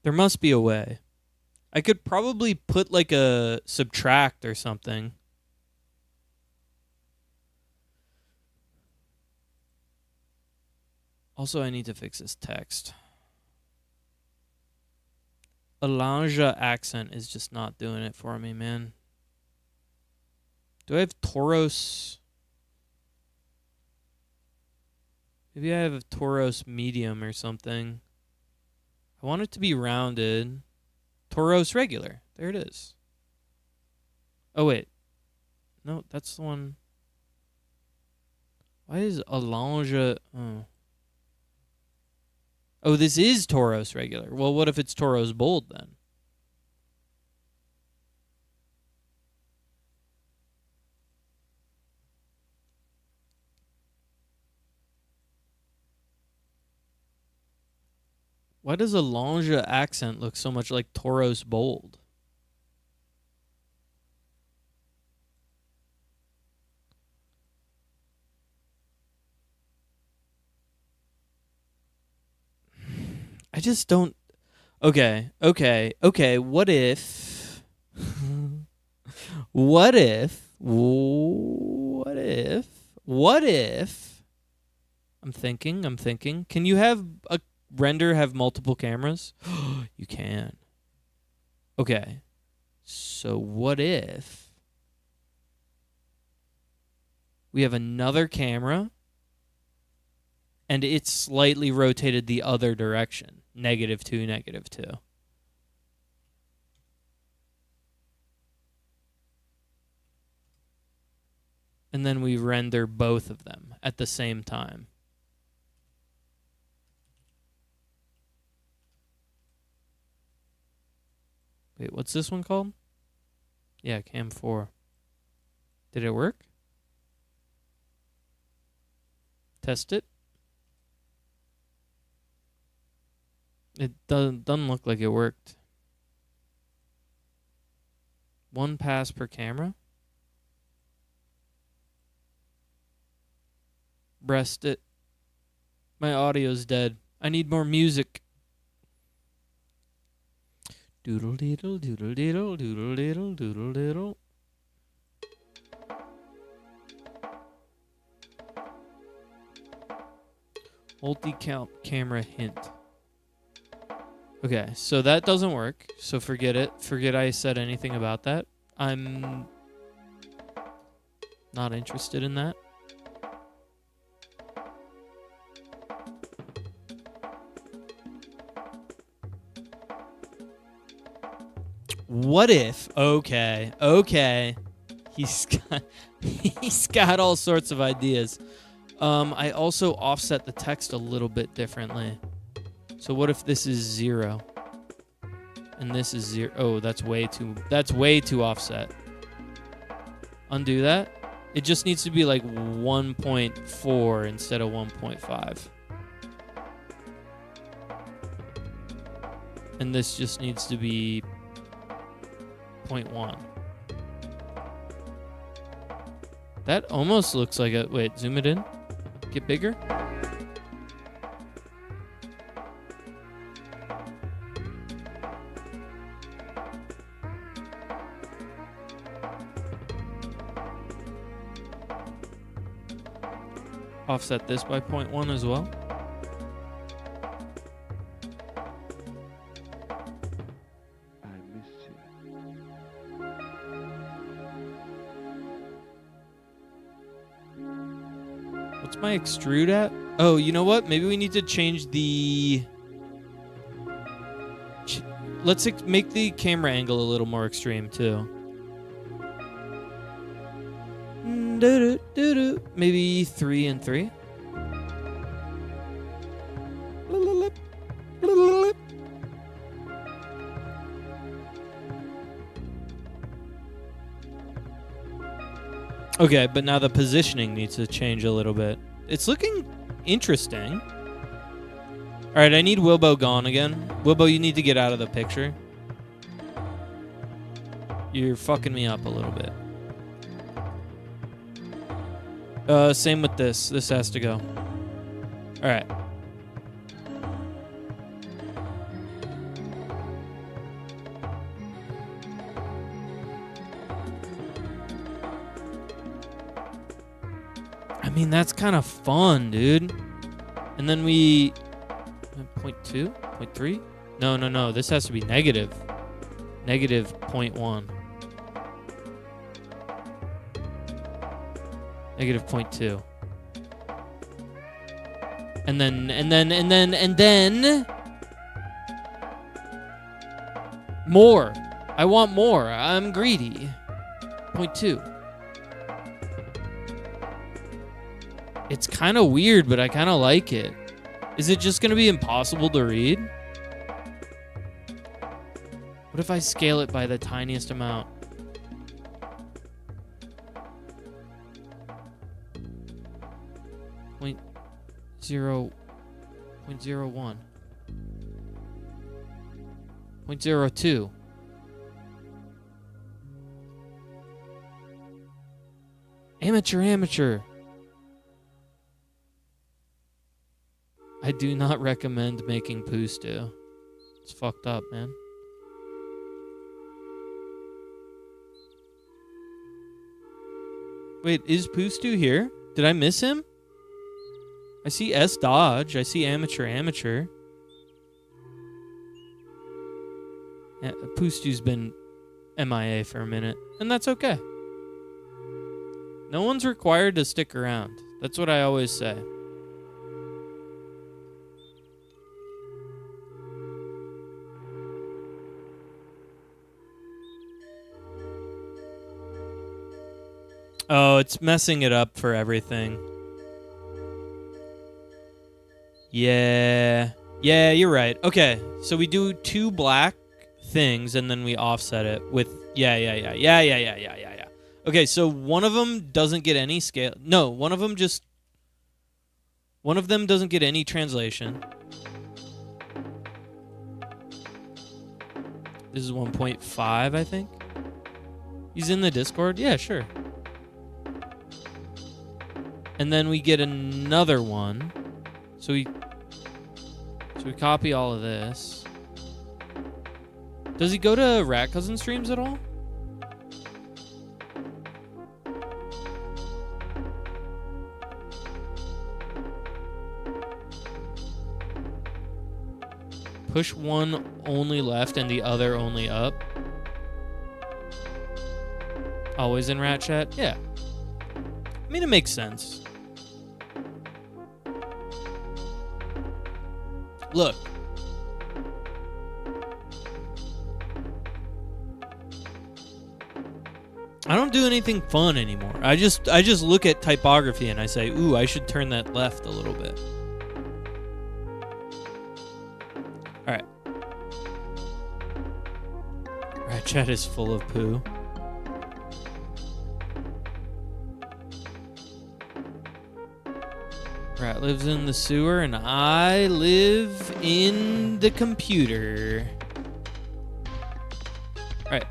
There must be a way. I could probably put like a subtract or something. Also, I need to fix this text. Alanja accent is just not doing it for me, man. Do I have Tauros? Maybe I have a Tauros medium or something. I want it to be rounded. Tauros regular. There it is. Oh, wait. No, that's the one. Why is Alanja... Oh. Oh, this is Tauros regular. Well, what if it's Tauros bold then? Why does Alanja accent look so much like Tauros bold? I just don't... Okay. What if... What if... I'm thinking. Can you have a render have multiple cameras? You can. Okay. So what if... we have another camera... and it's slightly rotated the other direction. -2, -2. And then we render both of them at the same time. Wait, what's this one called? Yeah, Cam 4. Did it work? Test it. It doesn't look like it worked. 1 pass per camera. Breast it. My audio's dead. I need more music. Doodle deedle, doodle deedle, doodle deedle, doodle deedle. Multi-count camera hint. Okay, so that doesn't work. So forget it. Forget I said anything about that. I'm not interested in that. What if? Okay. He's got all sorts of ideas. I also offset the text a little bit differently. So what if this is 0? And this is 0. Oh, that's way too offset. Undo that. It just needs to be like 1.4 instead of 1.5. And this just needs to be 0.1. That almost looks like a... Wait, zoom it in. Get bigger. Offset this by 0.1 as well. What's my extrude at? Oh, you know what? Maybe we need to change the... Let's make the camera angle a little more extreme, too. Maybe 3 and 3. Okay, but now the positioning needs to change a little bit. It's looking interesting. All right, I need Wilbo gone again. Wilbo, you need to get out of the picture. You're fucking me up a little bit. Same with this. This has to go. All right. I mean, that's kind of fun, dude. And then we... 0.2? 0.3? No. This has to be negative. Negative 0.1. Negative 0.2. And then... More. I want more. I'm greedy. 0.2. It's kind of weird, but I kind of like it. Is it just going to be impossible to read? What if I scale it by the tiniest amount? Point 0.01. 0.02. Amateur. I do not recommend making poo stew. It's fucked up, man. Wait, is poo stew here? Did I miss him? I see S Dodge. I see amateur. Poo stew's been MIA for a minute, and that's okay. No one's required to stick around. That's what I always say. Oh, it's messing it up for everything. Yeah, you're right. Okay, so we do 2 black things, and then we offset it with... Yeah. Okay, so one of them doesn't get any scale. No, one of them doesn't get any translation. This is 1.5, I think. He's in the Discord? Yeah, sure. And then we get another one. So we copy all of this. Does he go to Rat Cousin streams at all? Push one only left and the other only up. Always in Rat Chat? Yeah. I mean, it makes sense. Look. I don't do anything fun anymore. I just look at typography and I say, ooh, I should turn that left a little bit. Alright. Rat Chat is full of poo. Rat lives in the sewer and I live in the computer. Alright.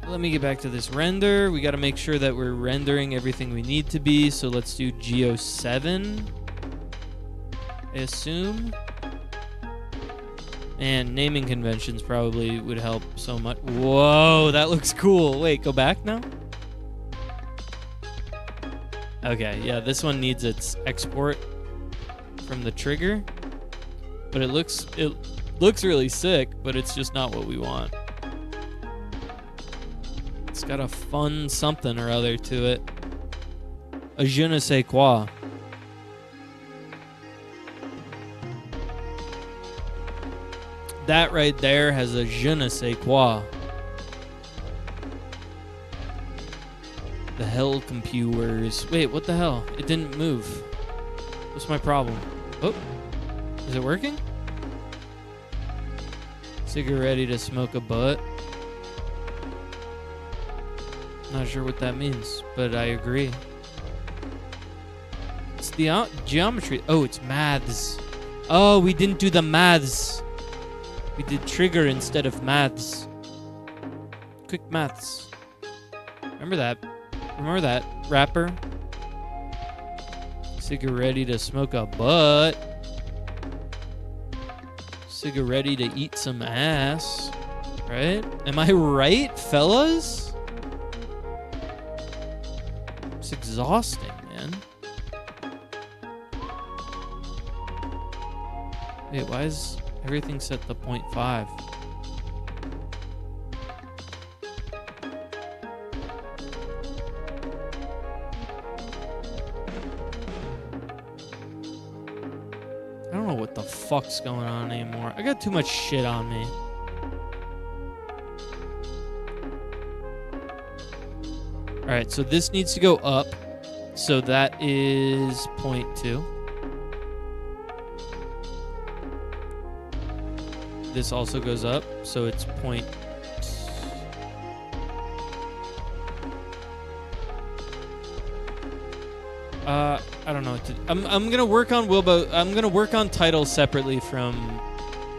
Let me get back to this render. We got to make sure that we're rendering everything we need to be. So let's do Geo 7. I assume. And naming conventions probably would help so much. Whoa, that looks cool. Wait, go back now? Okay, yeah, this one needs its export from the trigger. But it looks really sick, but it's just not what we want. It's got a fun something or other to it. A je ne sais quoi. That right there has a je ne sais quoi. The hell computers. Wait, what the hell? It didn't move. What's my problem? Oh, is it working? Cigarette ready to smoke a butt. Not sure what that means, but I agree. It's the geometry. Oh, it's maths. Oh, we didn't do the maths. We did trigger instead of maths. Quick maths. Remember that? Remember that rapper? Cigarette ready to smoke a butt. Cigarette ready to eat some ass. Right? Am I right, fellas? It's exhausting, man. Wait, why is everything set to 0.5? I don't know what the fuck's going on anymore. I got too much shit on me. Alright, so this needs to go up. So that is 0.2. This also goes up, so it's point. I don't know what to. I'm gonna work on Wilbo. I'm gonna work on title separately from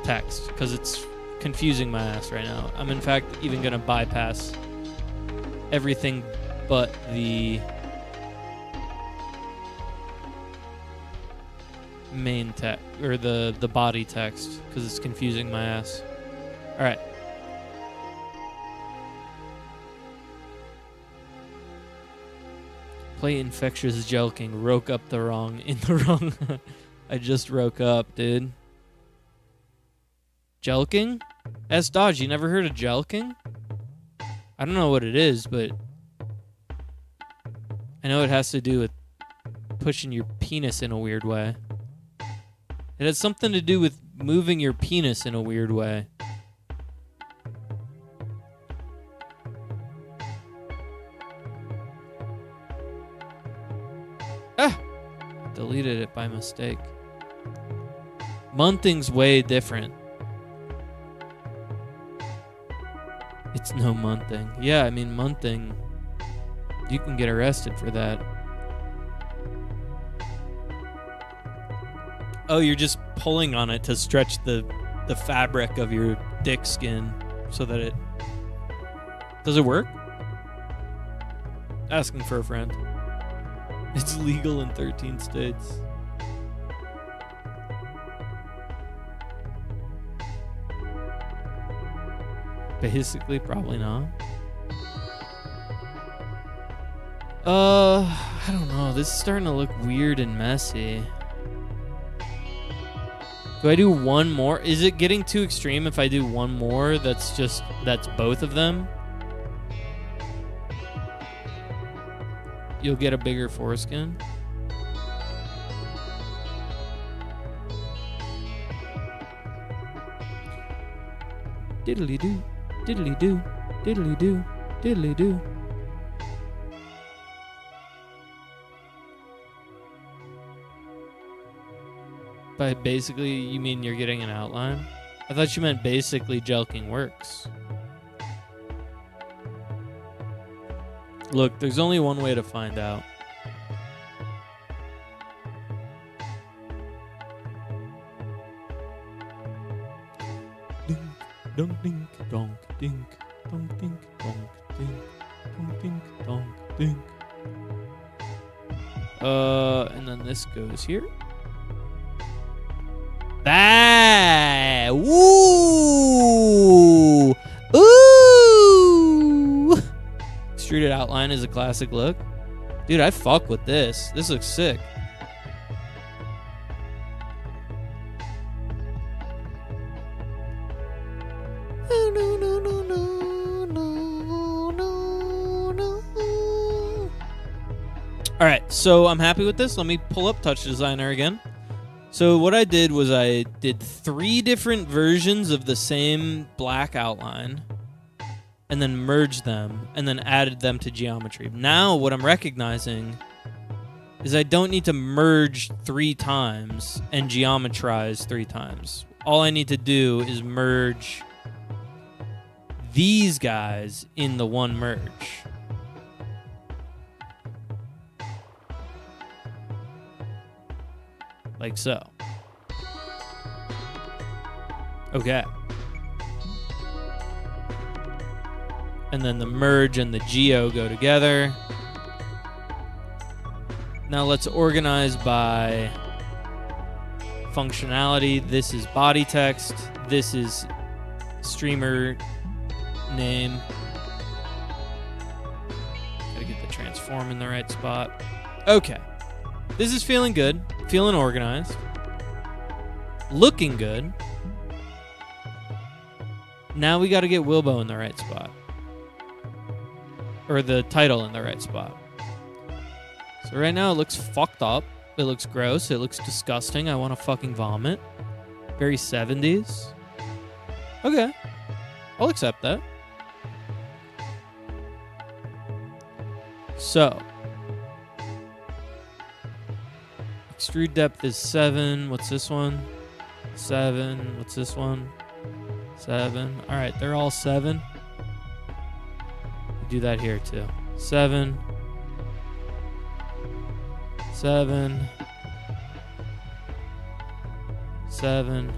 text because it's confusing my ass right now. I'm in fact even gonna bypass everything but the main text or the body text because it's confusing my ass. All right. Play infectious jelking. Roke up the wrong in the wrong. I just roke up, dude. Jelking? S Dodge, you never heard of jelking? I don't know what it is, but I know it has to do with pushing your penis in a weird way. It has something to do with moving your penis in a weird way. Deleted it by mistake. Munting's way different. It's no munting. Yeah, I mean munting. You can get arrested for that. Oh, you're just pulling on it to stretch the fabric of your dick skin so that it... Does it work? Asking for a friend. It's legal in 13 states. Basically, probably not. I don't know. This is starting to look weird and messy. Do I do one more? Is it getting too extreme if I do one more that's both of them? You'll get a bigger foreskin. Diddly doo, diddly doo, diddly doo, diddly doo. By basically, you mean you're getting an outline? I thought you meant basically jelking works. Look, there's only one way to find out. Dink, dunk, dink, donk, dink, donk, dink, donk, dink, donk, dink, donk, dink. And then this goes here. Ah! Woo! Ooh! Extruded outline is a classic look. Dude, I fuck with this. This looks sick. All right, so I'm happy with this. Let me pull up Touch Designer again. So what I did was I did 3 different versions of the same black outline and then merged them and then added them to geometry. Now what I'm recognizing is I don't need to merge 3 times and geometrize 3 times. All I need to do is merge these guys in the one merge. Like so. Okay. And then the merge and the geo go together. Now let's organize by functionality. This is body text. This is streamer name. Gotta get the transform in the right spot. Okay. This is feeling good. Feeling organized. Looking good. Now we got to get Wilbo in the right spot. Or the title in the right spot. So right now it looks fucked up. It looks gross. It looks disgusting. I want to fucking vomit. Very 70s. Okay. I'll accept that. So. Extrude depth is 7. What's this one? 7. What's this one? 7. All right, they're all 7. We do that here too. 7. 7. 7.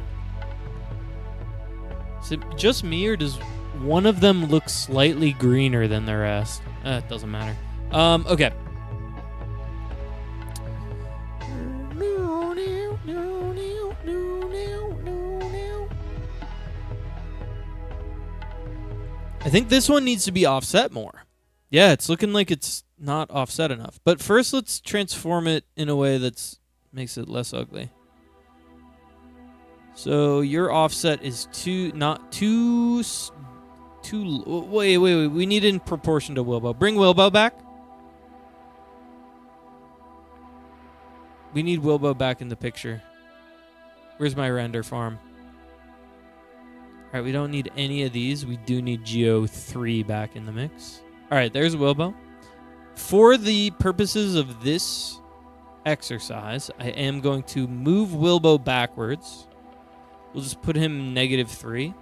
Is it just me, or does one of them look slightly greener than the rest? It doesn't matter. Okay. I think this one needs to be offset more. Yeah, it's looking like it's not offset enough. But first, let's transform it in a way that makes it less ugly. So your offset is wait. We need it in proportion to Wilbo. Bring Wilbo back. We need Wilbo back in the picture. Where's my render farm? All right, we don't need any of these. We do need Geo 3 back in the mix. All right, there's Wilbo. For the purposes of this exercise, I am going to move Wilbo backwards. We'll just put him -3.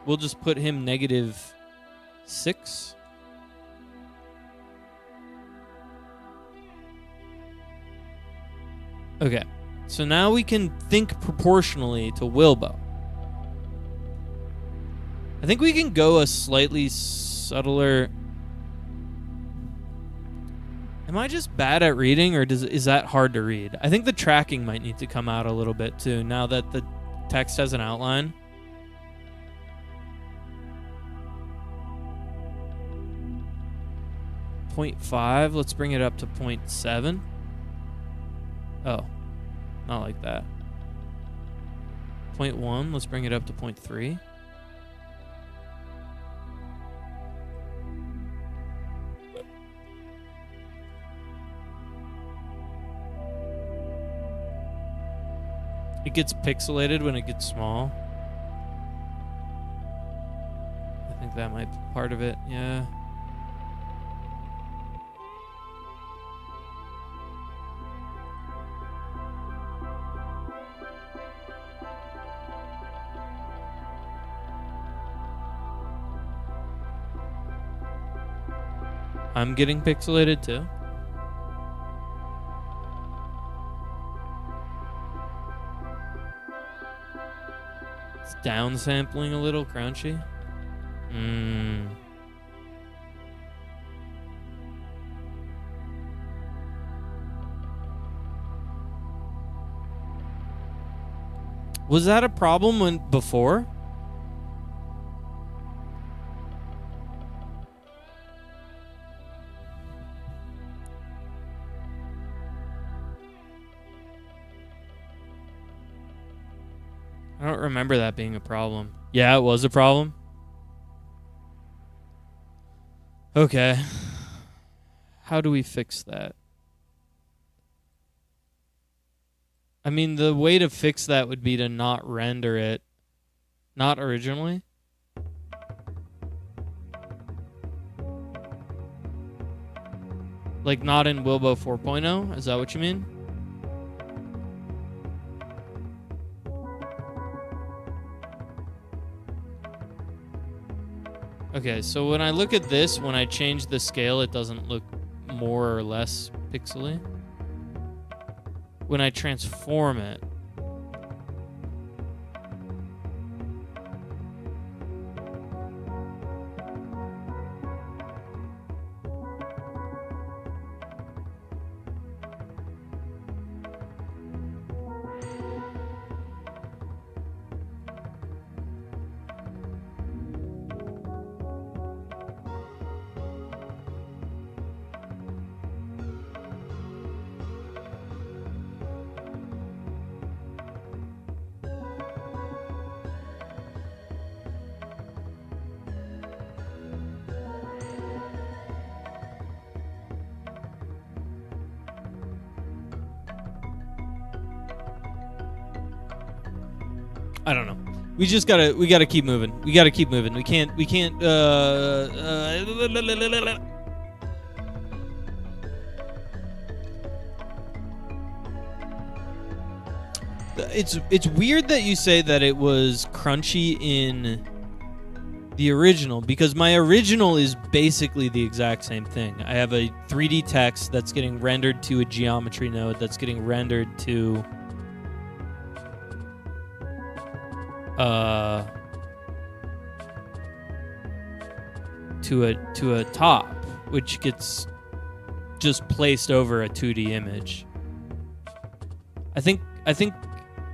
We'll just put him -6. Okay, so now we can think proportionally to Wilbo. I think we can go a slightly subtler... Am I just bad at reading, or is that hard to read? I think the tracking might need to come out a little bit too, now that the text has an outline. .5, let's bring it up to 0.7. Oh, not like that. 0.1, let's bring it up to 0.3. It gets pixelated when it gets small. I think that might be part of it, yeah. I'm getting pixelated too. It's downsampling a little, crunchy. Was that a problem before? I don't remember that being a problem. Yeah, it was a problem. Okay. How do we fix that? I mean, the way to fix that would be to not render it. Not originally. Like not in Wilbo 4.0? Is that what you mean? Okay, so when I look at this, when I change the scale, it doesn't look more or less pixely. When I transform it, I don't know. We gotta keep moving. We gotta keep moving. We can't It's weird that you say that it was crunchy in the original, because my original is basically the exact same thing. I have a 3D text that's getting rendered to a geometry node that's getting rendered to a top, which gets just placed over a 2D image. I think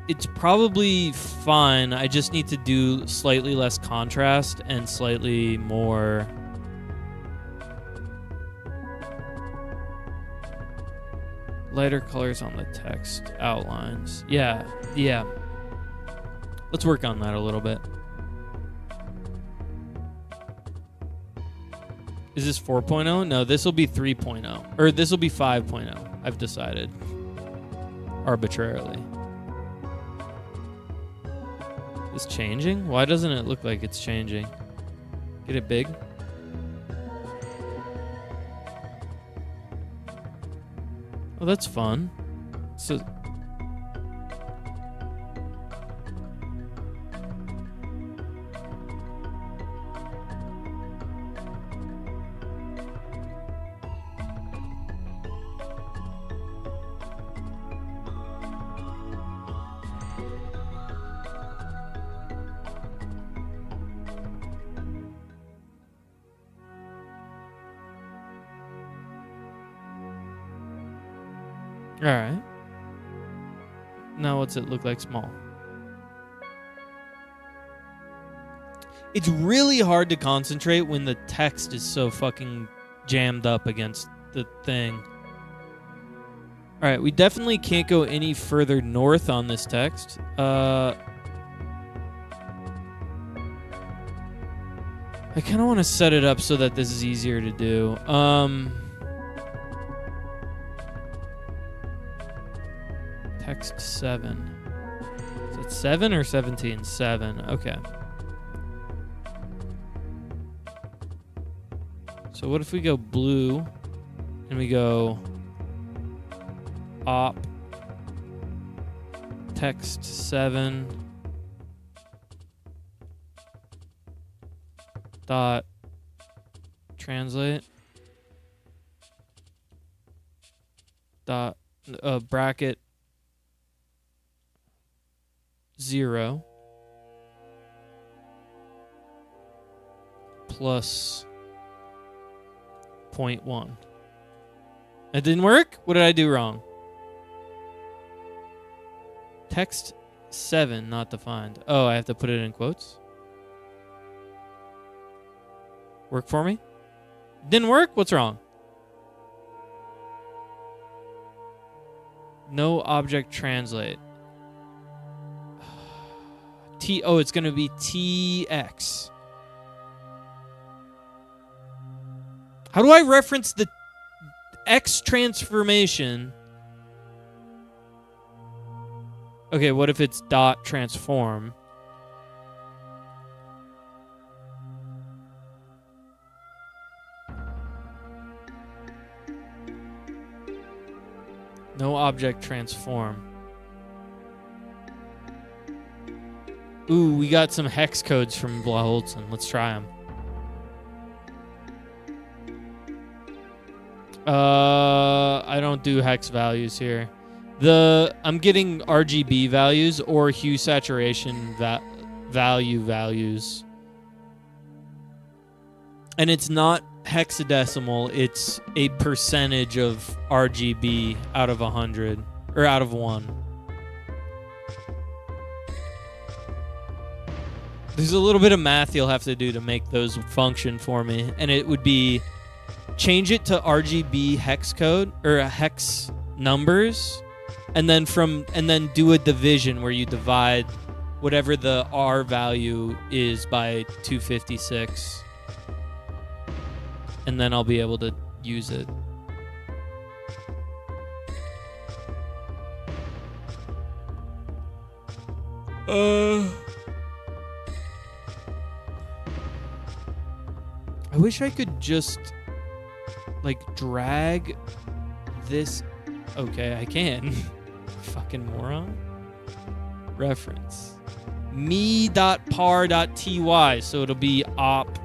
it's probably fine. I just need to do slightly less contrast and slightly more lighter colors on the text outlines. Yeah. Let's work on that a little bit. Is this 4.0? No, this will be 3.0. Or this will be 5.0. I've decided. Arbitrarily. Is changing? Why doesn't it look like it's changing? Get it big? Oh, that's fun. So alright. Now what's it look like small? It's really hard to concentrate when the text is so fucking jammed up against the thing. Alright, we definitely can't go any further north on this text. I kind of want to set it up so that this is easier to do. Text 7. Is it 7 or 17? 7. Okay. So what if we go blue and we go op text 7 dot translate dot bracket 0 plus 0.1. It didn't work? What did I do wrong? Text 7 not defined. Oh, I have to put it in quotes? Work for me? Didn't work? What's wrong? No object translate. It's going to be TX. How do I reference the X transformation? Okay, what if it's dot transform? No object transform. Ooh, we got some hex codes from Blaholtzen. Let's try them. I don't do hex values here. I'm getting RGB values or hue saturation values. And it's not hexadecimal, it's a percentage of RGB out of 100 or out of 1. There's a little bit of math you'll have to do to make those function for me, and it would be change it to RGB hex code or hex numbers, and then do a division where you divide whatever the R value is by 256, and then I'll be able to use it. I wish I could just like drag this. Okay, I can. Fucking moron. Reference. me.par.ty. So it'll be op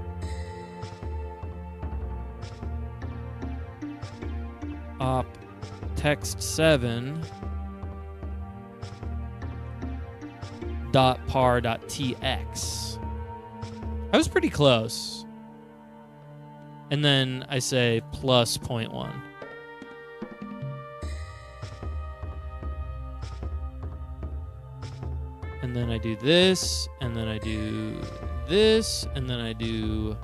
text 7 .par.tx. I was pretty close. And then I say plus 0.1. And then I do this, and then I do this, and then I do...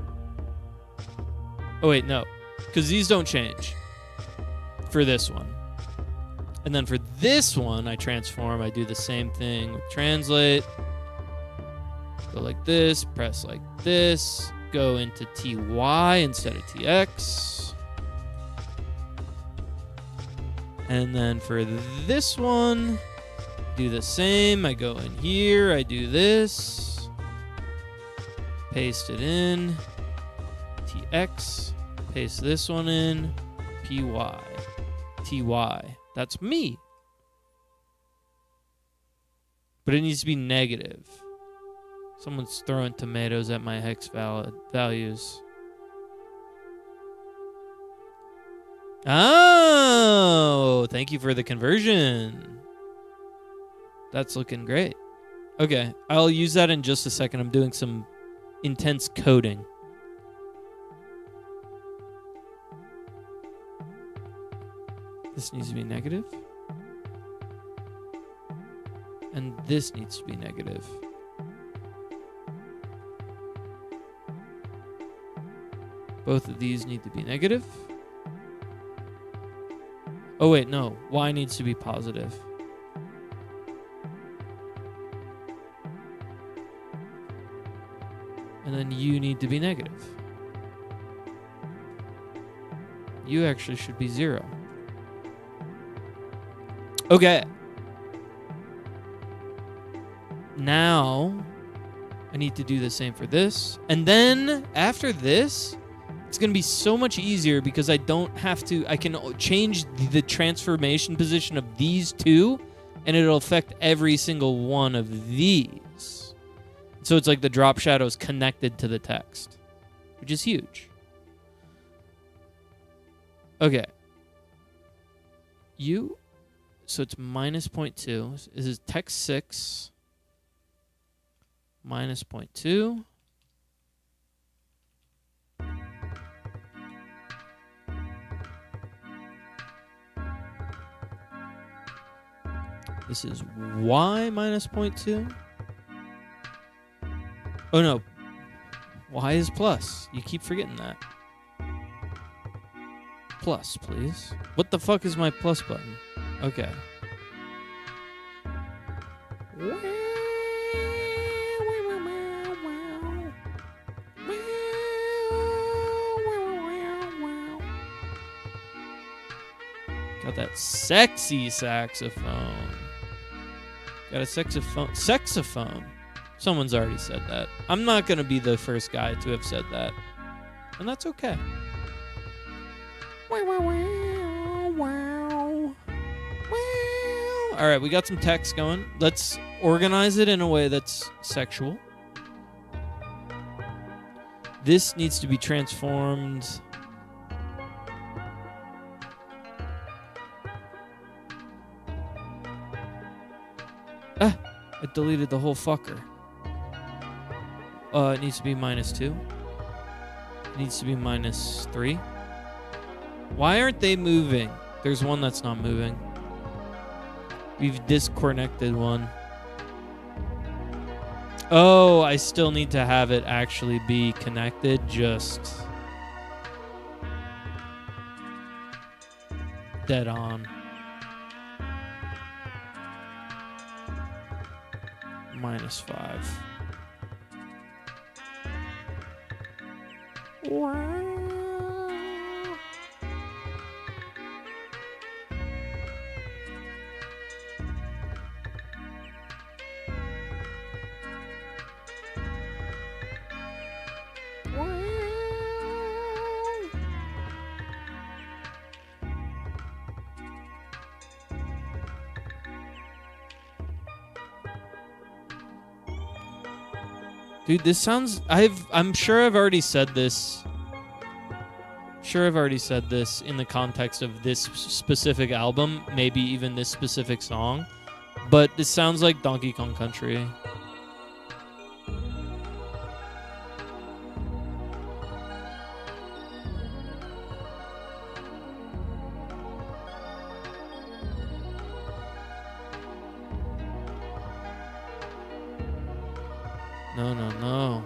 Oh, wait, no. Because these don't change for this one. And then for this one, I transform. I do the same thing with translate. Go like this, press like this, go into TY instead of TX. And then for this one, do the same. I go in here, I do this, paste it in, TX, paste this one in, PY, TY. That's me. But it needs to be negative. Someone's throwing tomatoes at my hex values. Oh, thank you for the conversion. That's looking great. Okay, I'll use that in just a second. I'm doing some intense coding. This needs to be negative. And this needs to be negative. Both of these need to be negative. Oh, wait, no. Y needs to be positive. And then U need to be negative. U actually should be 0. Okay. Now, I need to do the same for this. And then, after this, it's going to be so much easier because I don't have to... I can change the transformation position of these two, and it'll affect every single one of these. So it's like the drop shadow is connected to the text, which is huge. Okay. U... So it's minus 0.2. This is text 6 minus 0.2. This is y minus 0.2. Oh no. Y is plus. You keep forgetting that. Plus, please. What the fuck is my plus button? Okay. Got that sexy saxophone. Got a saxophone. Someone's already said that. I'm not going to be the first guy to have said that. And that's okay. All right, we got some text going. Let's organize it in a way that's sexual. This needs to be transformed. Ah, I deleted the whole fucker. It needs to be -2. It needs to be -3. Why aren't they moving? There's one that's not moving. We've disconnected one. Oh, I still need to have it actually be connected. Just dead on. -5. Wow. Dude, this sounds... I'm sure I've already said this. Sure, I've already said this in the context of this specific album, maybe even this specific song, but this sounds like Donkey Kong Country. No, no, no.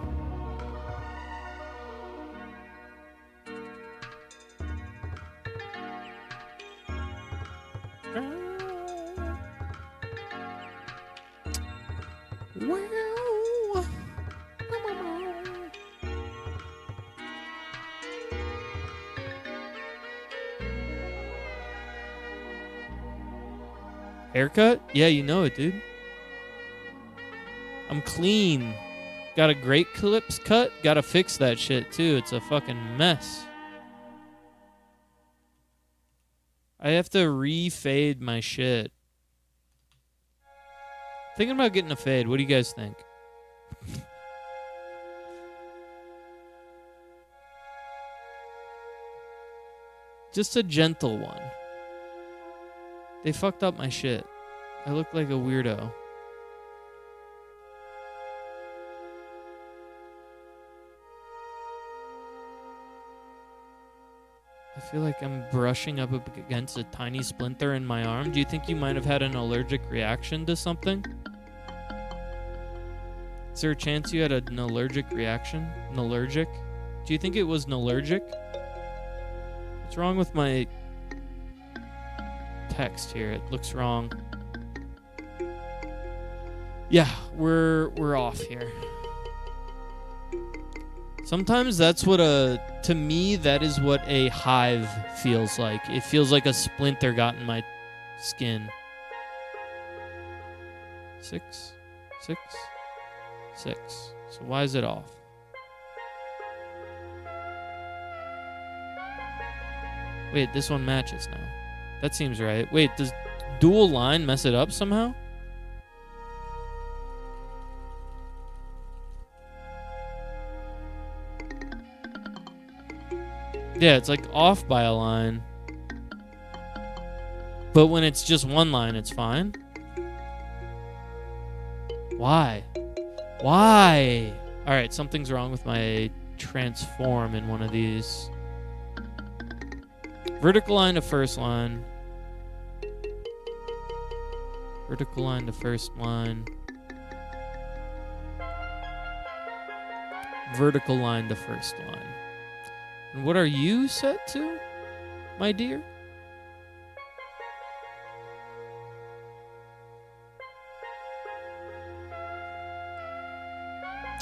Wow. Haircut? Yeah, you know it, dude. I'm clean. Got a great clips cut. Gotta fix that shit, too. It's a fucking mess. I have to re-fade my shit. Thinking about getting a fade. What do you guys think? Just a gentle one. They fucked up my shit. I look like a weirdo. I feel like I'm brushing up against a tiny splinter in my arm. Do you think you might have had an allergic reaction to something? Is there a chance you had an allergic reaction? An allergic? Do you think it was an allergic? What's wrong with my text here? It looks wrong. Yeah, we're off here. Sometimes that's what to me, that is what a hive feels like. It feels like a splinter got in my skin. 6, 6, 6. So why is it off? Wait, this one matches now. That seems right. Wait, does dual line mess it up somehow? Yeah, it's like off by a line. But when it's just one line, it's fine. Why? Why? Alright, something's wrong with my transform in one of these. Vertical line to first line. Vertical line to first line. Vertical line to first line. And what are you set to, my dear?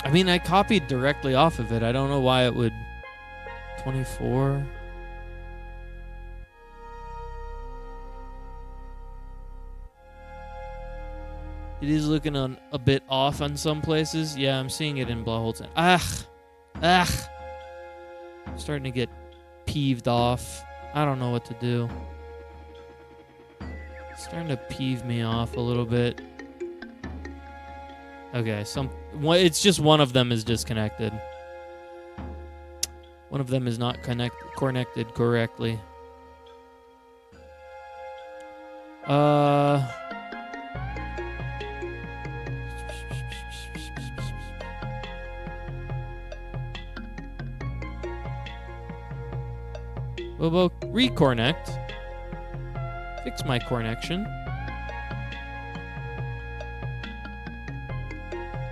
I mean, I copied directly off of it. I don't know why it would... 24... It is looking a bit off on some places. Yeah, I'm seeing it in Blaholton. I'm starting to get peeved off. I don't know what to do. It's starting to peeve me off a little bit. Okay, it's just one of them is disconnected. One of them is not connected correctly. Wilbo, reconnect. Fix my connection.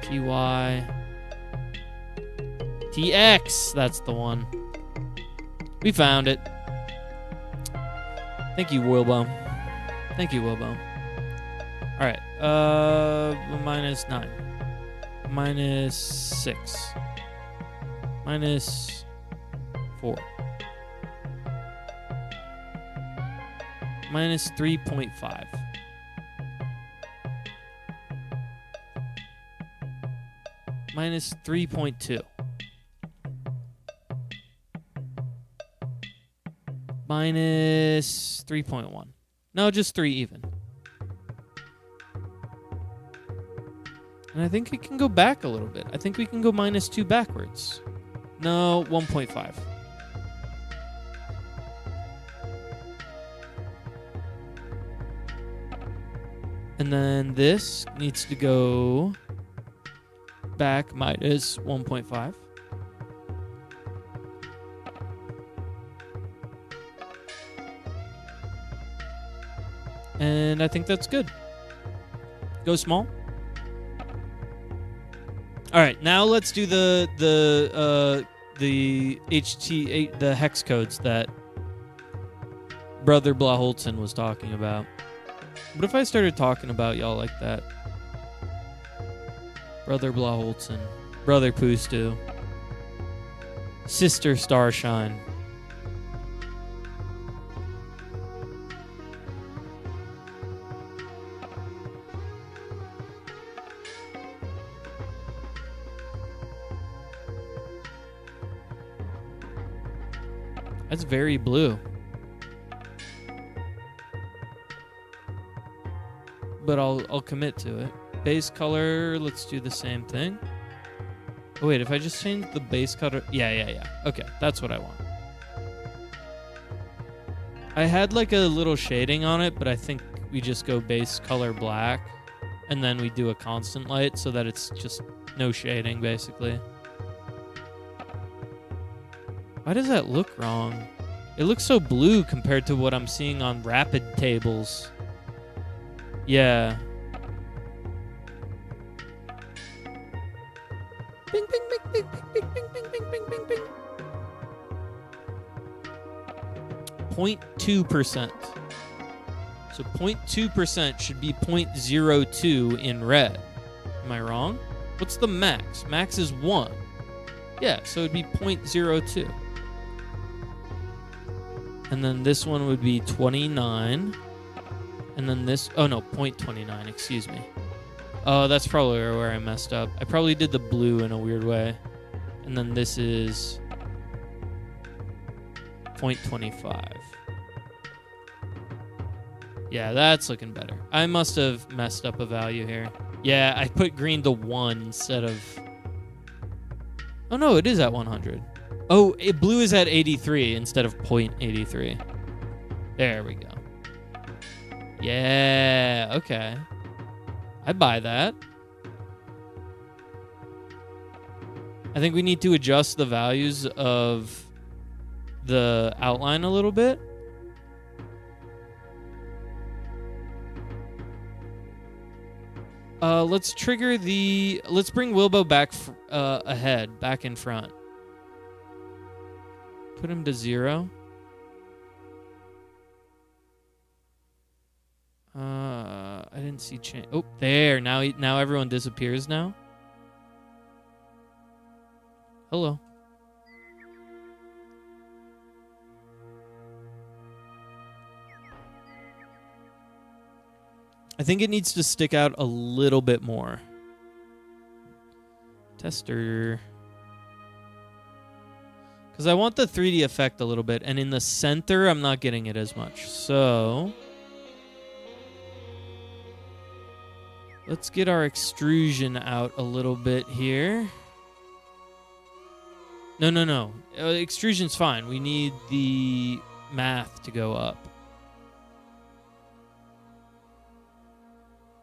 TY. TX. That's the one. We found it. Thank you, Wilbo. Thank you, Wilbo. Alright. Minus 9. Minus 6. Minus 4. Minus 3.5. Minus 3.2. Minus 3.1. No, just 3 even. And I think it can go back a little bit. I think we can go -2 backwards. No, 1.5. And then this needs to go back -1.5. And I think that's good. Go small. All right, now let's do the hex codes that Brother Blaholtzen was talking about. What if I started talking about y'all like that? Brother Blaholtzen, Brother Pustu, Sister Starshine. That's very blue. But I'll commit to it. Base color, let's do the same thing. Oh wait, if I just change the base color, yeah. Okay, that's what I want. I had like a little shading on it, but I think we just go base color black, and then we do a constant light so that it's just no shading, basically. Why does that look wrong? It looks so blue compared to what I'm seeing on rapid tables. Yeah. Bing, bing, bing, bing, bing, bing, bing, bing, bing, bing, bing. 0.2%. So 0.2% should be 0.02 in red. Am I wrong? What's the max? Max is 1. Yeah, so it'd be 0.02. And then this one would be 29. And then this, oh no, 0.29, excuse me. Oh, that's probably where I messed up. I probably did the blue in a weird way. And then this is 0.25. Yeah, that's looking better. I must have messed up a value here. Yeah, I put green to 1 instead of... Oh no, it is at 100. Oh, blue is at 83 instead of 0.83. There we go. Yeah, okay. I buy that. I think we need to adjust the values of the outline a little bit. Let's trigger the... Let's bring Wilbo back ahead, back in front. Put him to 0. I didn't see change. Oh, there. Now everyone disappears now. Hello. I think it needs to stick out a little bit more. Tester. Because I want the 3D effect a little bit. And in the center, I'm not getting it as much. So... let's get our extrusion out a little bit here. No. Extrusion's fine. We need the math to go up.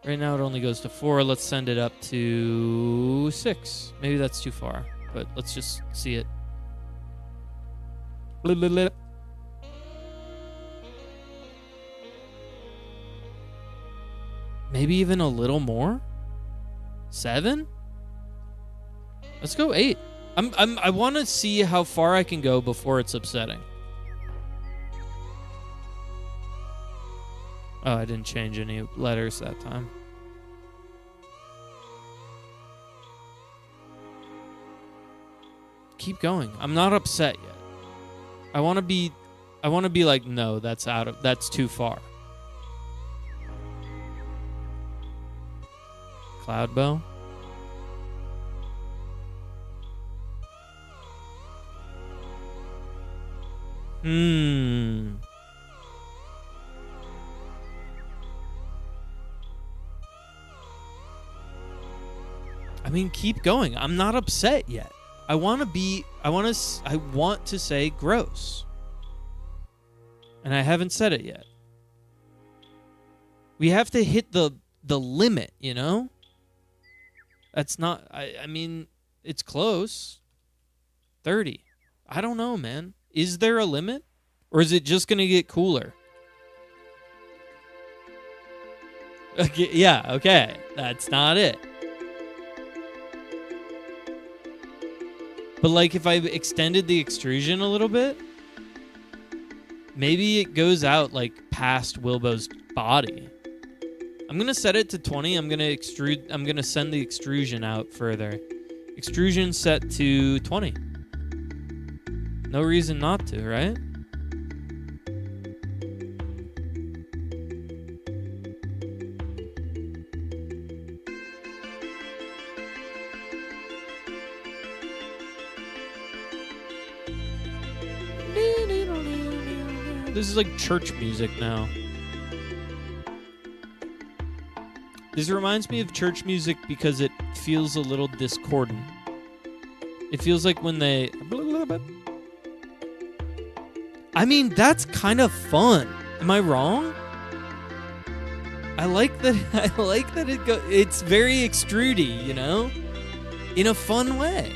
Right now it only goes to 4. Let's send it up to 6. Maybe that's too far, but let's just see it. Maybe even a little more? 7? Let's go 8. I want to see how far I can go before it's upsetting. Oh, I didn't change any letters that time. Keep going. I'm not upset yet. I want to be like, no, that's too far. Cloud bow. I mean, keep going. I'm not upset yet. I want to say gross. And I haven't said it yet. We have to hit the limit, you know? That's not, I mean, it's close. 30. I don't know, man. Is there a limit? Or is it just going to get cooler? Okay, yeah, okay. That's not it. But like if I've extended the extrusion a little bit, maybe it goes out like past Wilbo's body. I'm going to set it to 20. I'm going to send the extrusion out further. Extrusion set to 20. No reason not to, right? This is like church music now. This reminds me of church music because it feels a little discordant. It feels like when they... I mean, that's kind of fun. Am I wrong? I like that it's very extrudy, you know? In a fun way.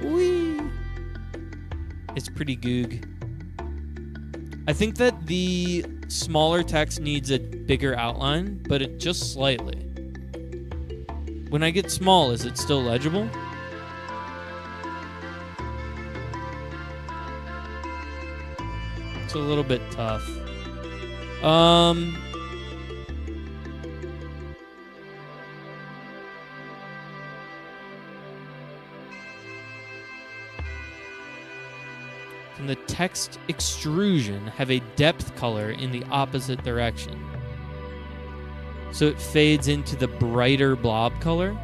Whee! It's pretty goog. I think that the smaller text needs a bigger outline, but it just slightly. When I get small, is it still legible? It's a little bit tough. Can the text extrusion have a depth color in the opposite direction? So it fades into the brighter blob color?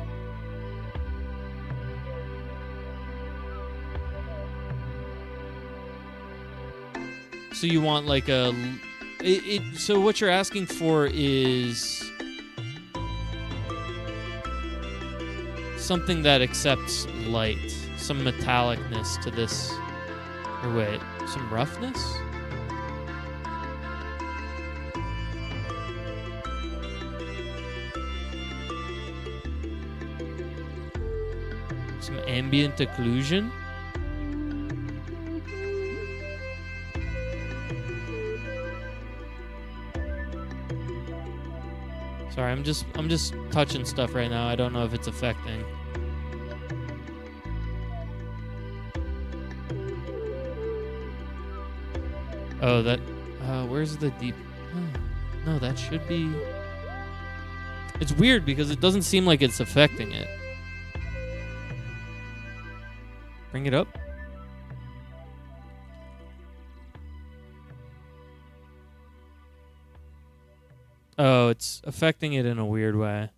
So you want like a... so what you're asking for is something that accepts light, some metallicness to this. Or wait, some roughness? Some ambient occlusion? Sorry, I'm just touching stuff right now. I don't know if it's affecting. Oh, that... where's the deep... Oh, no, that should be... It's weird because it doesn't seem like it's affecting it. Bring it up. Oh, it's affecting it in a weird way.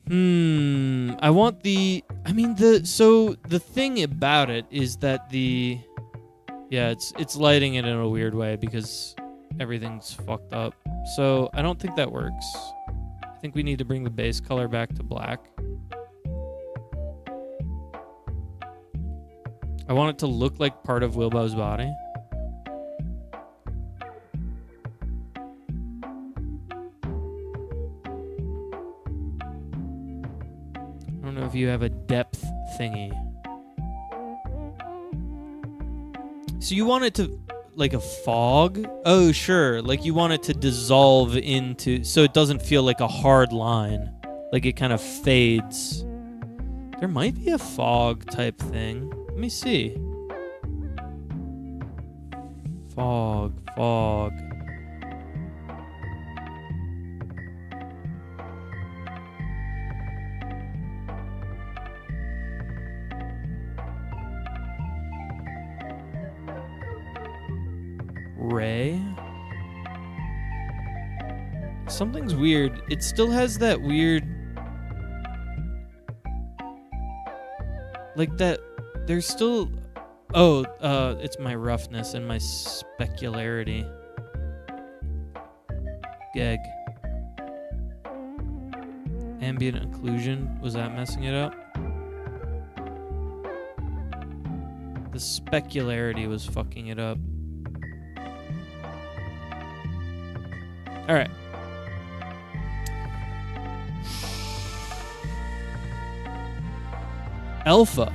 I want the... I mean, so the thing about it is that the... Yeah, it's lighting it in a weird way because everything's fucked up. So I don't think that works. I think we need to bring the base color back to black. I want it to look like part of Wilbo's body. I don't know if you have a depth thingy. So you want it to, like a fog? Oh, sure. Like you want it to dissolve into, so it doesn't feel like a hard line. Like it kind of fades. There might be a fog type thing. Let me see. Fog. Ray. Something's weird. It still has that weird... Like that... There's still... Oh, it's my roughness and my specularity. Gag. Ambient occlusion, was that messing it up? The specularity was fucking it up. All right. Alpha.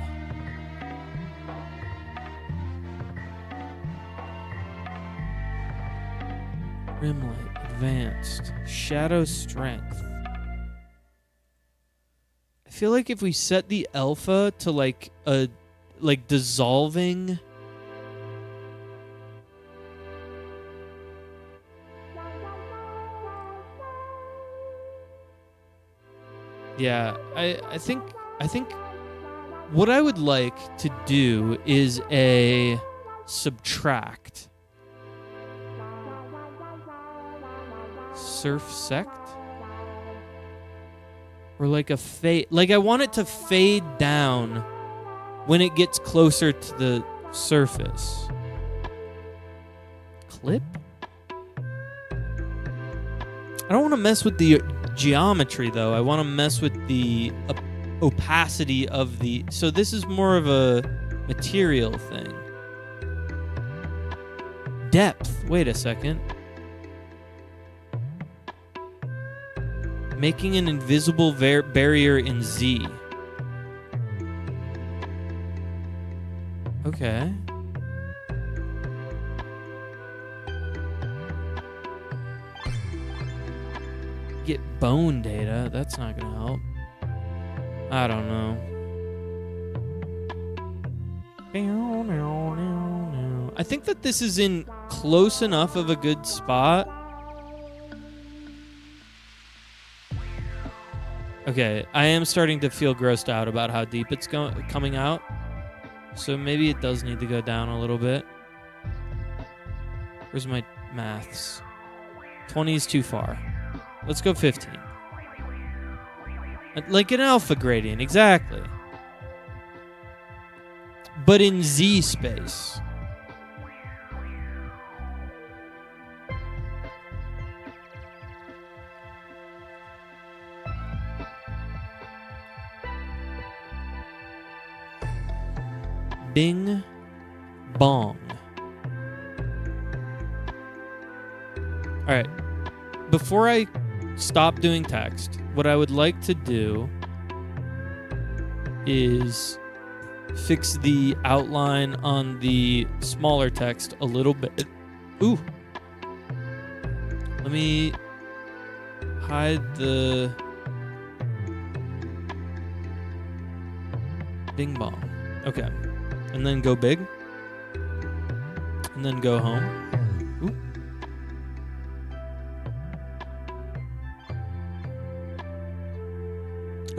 Rimlight, advanced, shadow strength. I feel like if we set the alpha to like a dissolving, yeah, I think what I would like to do is a subtract. Surf sect? Or like a fade, like I want it to fade down when it gets closer to the surface. Clip? I don't want to mess with the geometry though. I want to mess with the opacity of the, so this is more of a material thing. Depth, wait a second. Making an invisible barrier in Z. Okay. Get bone data. That's not gonna help. I don't know. I think that this is in close enough of a good spot. Okay, I am starting to feel grossed out about how deep it's coming out. So maybe it does need to go down a little bit. Where's my maths? 20 is too far. Let's go 15. Like an alpha gradient, exactly. But in Z space. Bing bong. All right. Before I stop doing text, what I would like to do is fix the outline on the smaller text a little bit. Ooh. Let me hide the bing bong. Okay. And then go big. And then go home.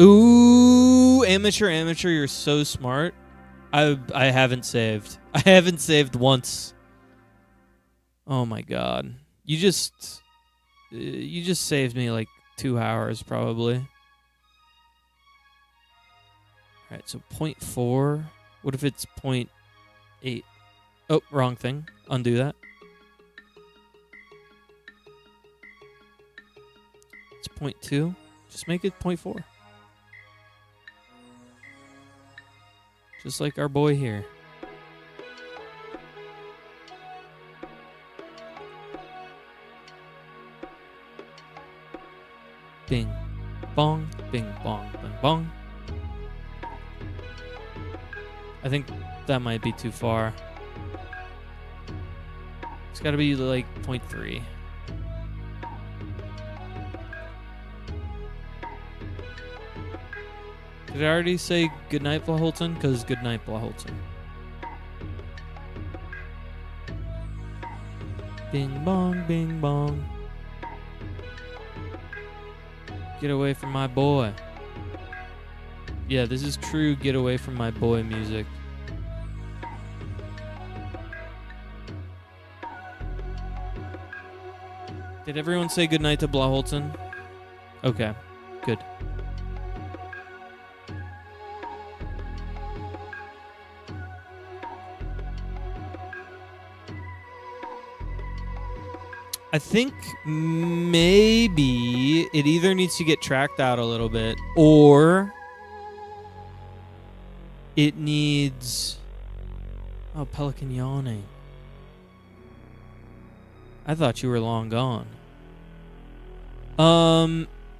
Ooh, amateur, you're so smart. I haven't saved. I haven't saved once. Oh my god. You just saved me like 2 hours probably. All right, so 0.4. What if it's 0.8? Oh, wrong thing. Undo that. It's 0.2. Just make it 0.4. Just like our boy here. Bing, bong, bing, bong, bing, bong. I think that might be too far. It's got to be like 0.3. Did I already say goodnight, Blaholton? Because goodnight, Blaholton. Bing bong, bing bong. Get away from my boy. Yeah, this is true get away from my boy music. Did everyone say goodnight to Blaholton? Okay, good. I think maybe it either needs to get tracked out a little bit or it needs... Oh, Pelican yawning. I thought you were long gone.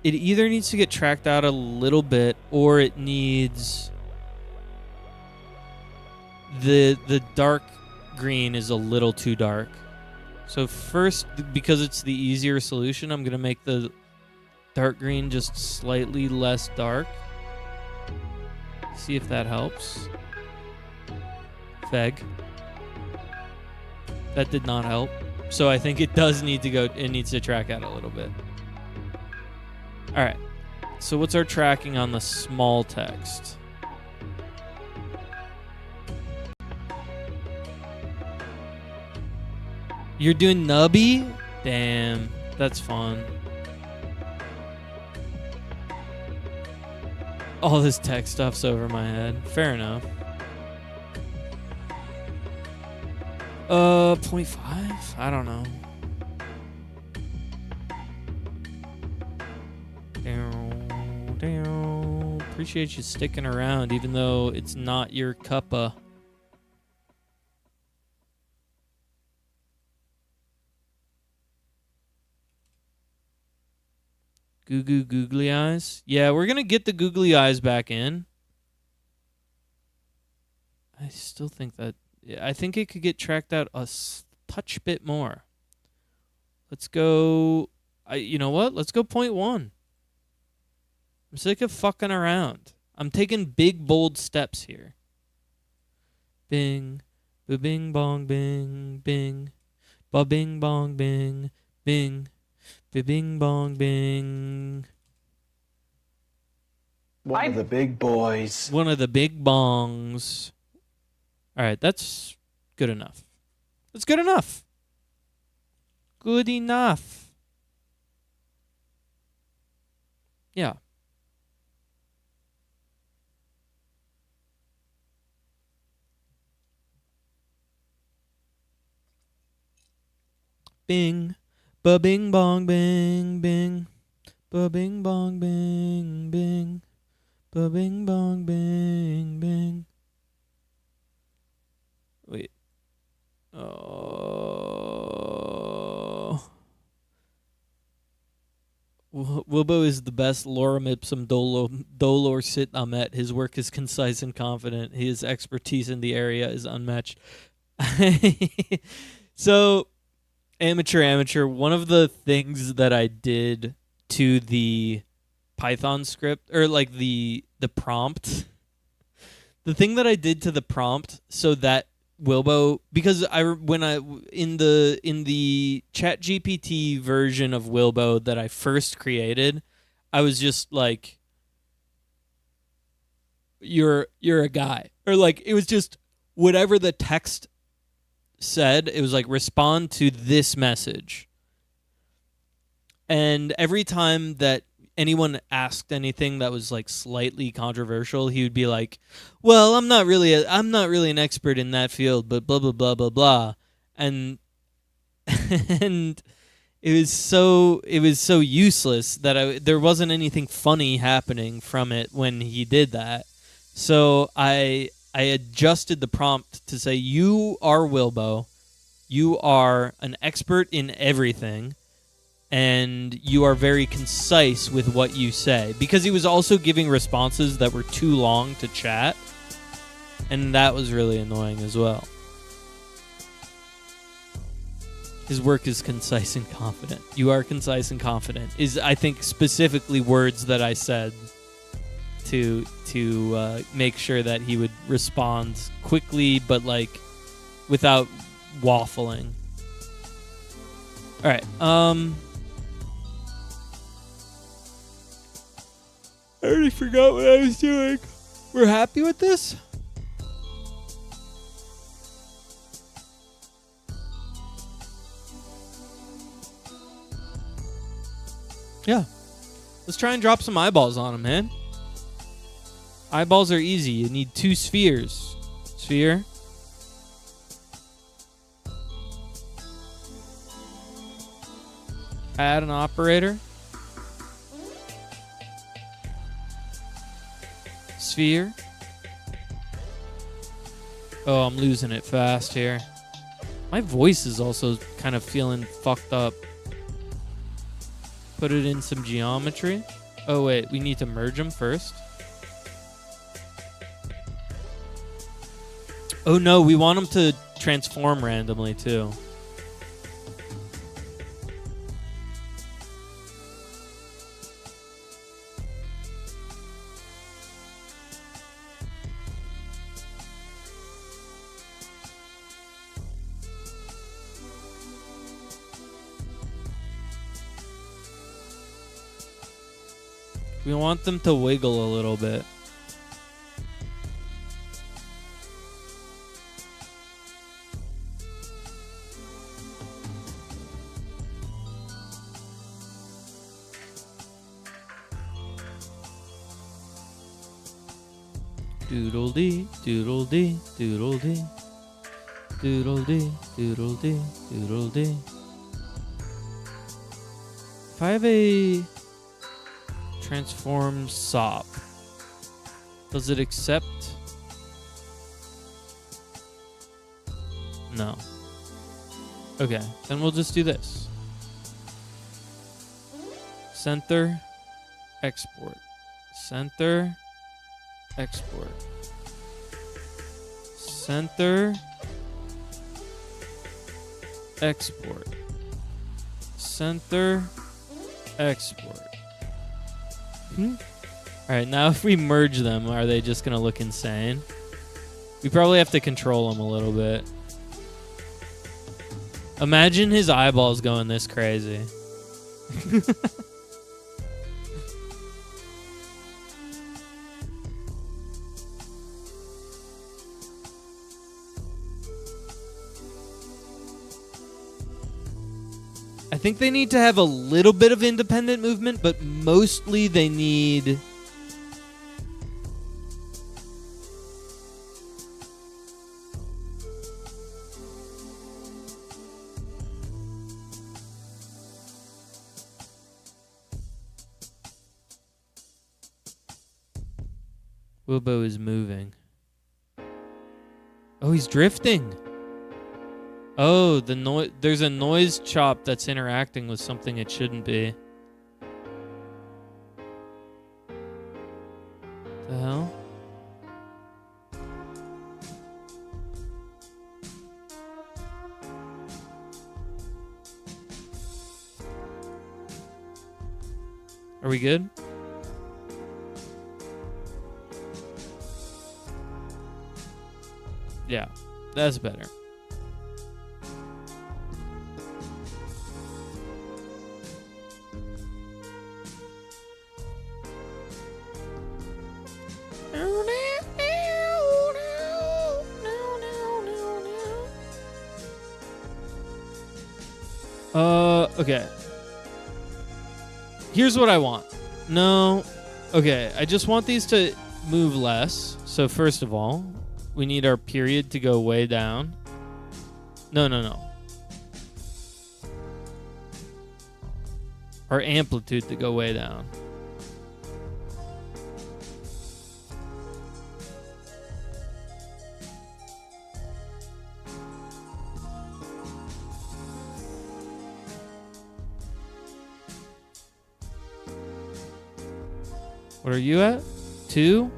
It either needs to get tracked out a little bit or it needs... The dark green is a little too dark. So first, because it's the easier solution, I'm going to make the dark green just slightly less dark. See if that helps. Feg. That did not help. So I think it does need to go, it needs to track out a little bit. All right. So what's our tracking on the small text? You're doing nubby? Damn, that's fun. All this tech stuff's over my head. Fair enough. 0.5? I don't know. Appreciate you sticking around, even though it's not your cuppa. Goo goo googly eyes. Yeah, we're gonna get the googly eyes back in. I still think that... I think it could get tracked out a touch bit more. Let's go... you know what? Let's go 0.1. I'm sick of fucking around. I'm taking big, bold steps here. Bing. Ba-bing, bong, bing, bing. Ba-bing, bong, bing, bing. Ba-bing, bong, bing. One of the big boys. One of the big bongs. All right, that's good enough. That's good enough. Good enough. Yeah. Bing. Ba-bing, bong, bing, bing. Ba-bing, bong, bing, bing. Ba-bing, bong, bing, bing. Wait. Oh. Wilbo is the best lorem ipsum dolor sit amet. His work is concise and confident. His expertise in the area is unmatched. So, amateur, one of the things that I did to the Python script, or like the prompt, the thing that I did to the prompt so that Wilbo, because in the ChatGPT version of Wilbo that I first created, I was just like, you're a guy, or like it was just whatever the text said. It was like, respond to this message, and every time that anyone asked anything that was like slightly controversial, he would be like, well, I'm not really an expert in that field, but blah blah blah blah blah. And and it was so useless that there wasn't anything funny happening from it when he did that. So I adjusted the prompt to say, you are Wilbo, you are an expert in everything, and you are very concise with what you say. Because he was also giving responses that were too long to chat, and that was really annoying as well. His work is concise and confident. You are concise and confident is, I think, specifically words that I said to make sure that he would respond quickly, but like without waffling. All right. I already forgot what I was doing. We're happy with this? Yeah. Let's try and drop some eyeballs on him, man. Eyeballs are easy. You need 2 spheres. Sphere. Add an operator. Sphere. Oh, I'm losing it fast here. My voice is also kind of feeling fucked up. Put it in some geometry. Oh, wait. We need to merge them first. Oh, no. We want them to transform randomly, too. We want them to wiggle a little bit. Doodle dee, doodle dee, doodle dee. Doodle dee, doodle dee, doodle dee. If I have a transform sop, does it accept? No. Okay, then we'll just do this. Center, export. Center, export. Center, export. Center, export. Alright, now if we merge them, are they just going to look insane? We probably have to control them a little bit. Imagine his eyeballs going this crazy. I think they need to have a little bit of independent movement, but mostly they need... Wilbo is moving. Oh, he's drifting. Oh, the noise. There's a noise chop that's interacting with something it shouldn't be. The hell? Are we good? Yeah, that's better. Okay. Here's what I want. No. Okay, I just want these to move less. So first of all, we need our period to go way down. No. Our amplitude to go way down. What are you at? 2?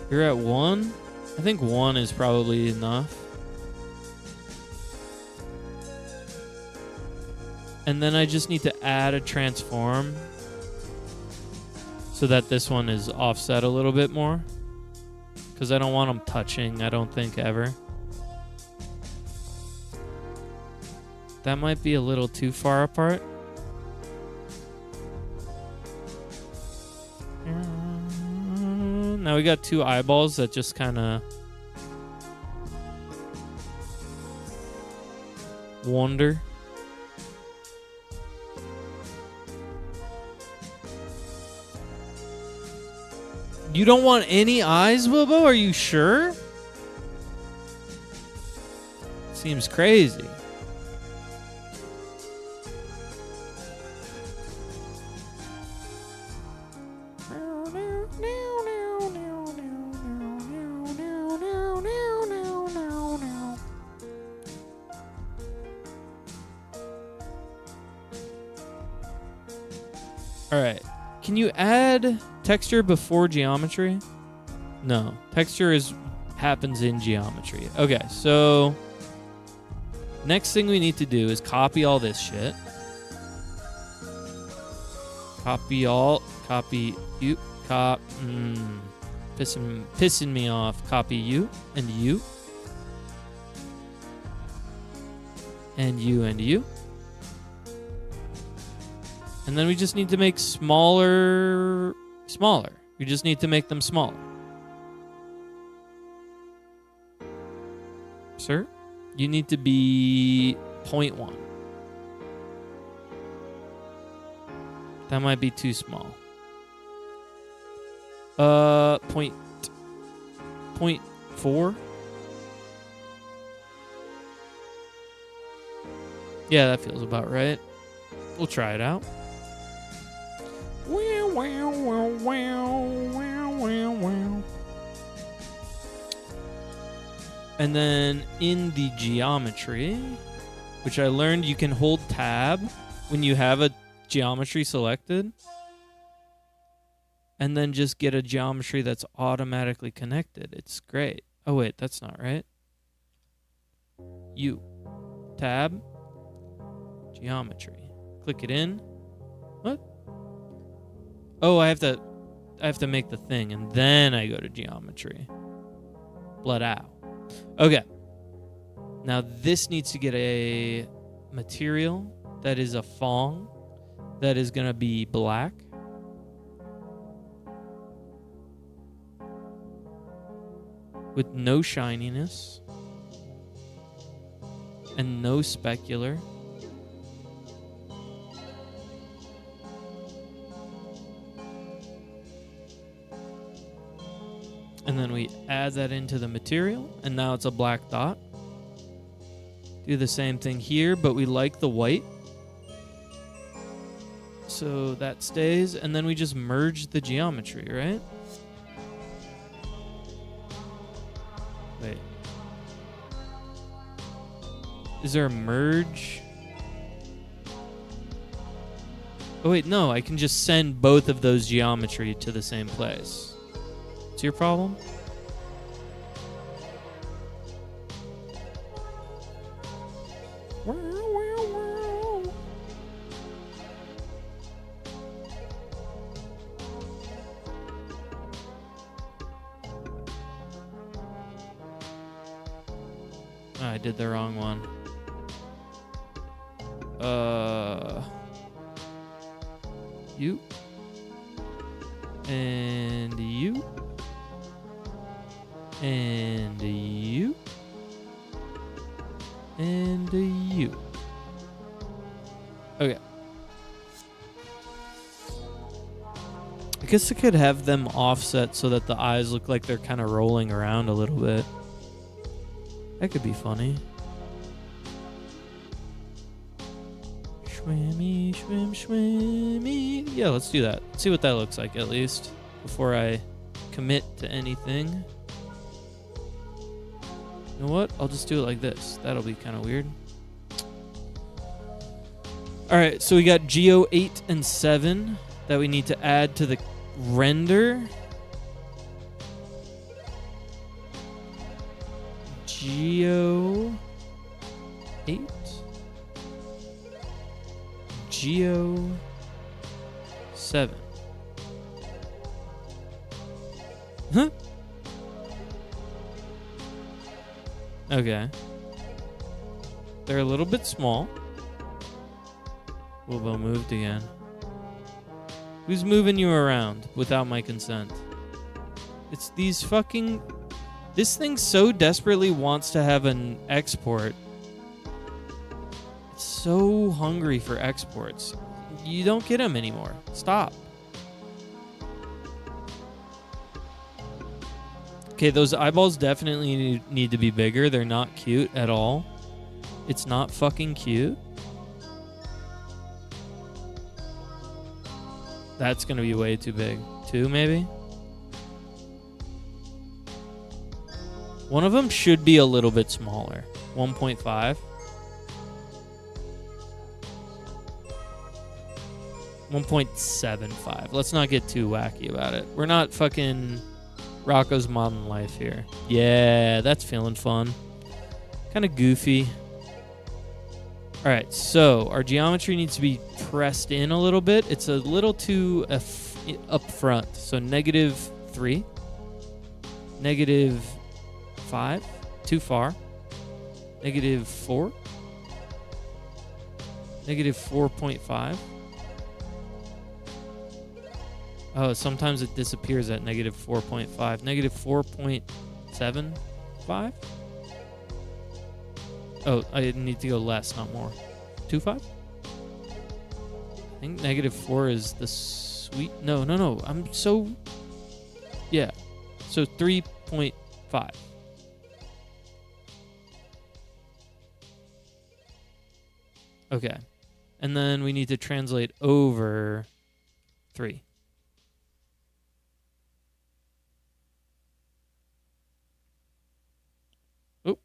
You're at 1? I think 1 is probably enough. And then I just need to add a transform so that this one is offset a little bit more. Because I don't want them touching, I don't think, ever. That might be a little too far apart. Now we got 2 eyeballs that just kind of wander. You don't want any eyes, Wilbo? Are you sure? Seems crazy. All right. Can you add texture before geometry? No. Texture happens in geometry. Okay, so next thing we need to do is copy all this shit. Copy you, pissing me off. Copy you, and you. And you, and you. And then we just need to make smaller. We just need to make them smaller. Sir, you need to be 0.1. That might be too small. 0.4. Yeah, that feels about right. We'll try it out. And then in the geometry, which I learned you can hold tab when you have a geometry selected, and then just get a geometry that's automatically connected. It's great. Oh wait, that's not right. You. Tab. Geometry. Click it in. What? Oh, I have to make the thing, and then I go to geometry. Blood out. Okay. Now this needs to get a material that is a Fong that is going to be black. With no shininess. And no specular. And then we add that into the material, and now it's a black dot. Do the same thing here, but we like the white. So that stays, and then we just merge the geometry, right? Wait. Is there a merge? Oh wait, no, I can just send both of those geometry to the same place. What's your problem? Oh, I did the wrong one. You. And you. And you. And you. Okay. I guess I could have them offset so that the eyes look like they're kind of rolling around a little bit. That could be funny. Swimmy, swim, swimmy. Yeah, let's do that. See what that looks like at least before I commit to anything. You know what? I'll just do it like this. That'll be kind of weird. All right, so we got Geo 8 and 7 that we need to add to the render. Geo 8. Geo 7. Huh? Okay. They're a little bit small. Wilbo moved again. Who's moving you around without my consent? It's these fucking... This thing so desperately wants to have an export. It's so hungry for exports. You don't get them anymore. Stop. Okay, those eyeballs definitely need to be bigger. They're not cute at all. It's not fucking cute. That's going to be way too big. 2, maybe? One of them should be a little bit smaller. 1.5. 1.75. Let's not get too wacky about it. We're not fucking Rocco's Modern Life here. Yeah, that's feeling fun. Kind of goofy. All right, so our geometry needs to be pressed in a little bit. It's a little too up front. So -3. -5. Too far. -4. -4.5. Oh, sometimes it disappears at -4.5. -4.75? Oh, I need to go less, not more. 2.5? I think -4 is the sweet... No. I'm so... Yeah. So 3.5. Okay. And then we need to translate over 3. Oh.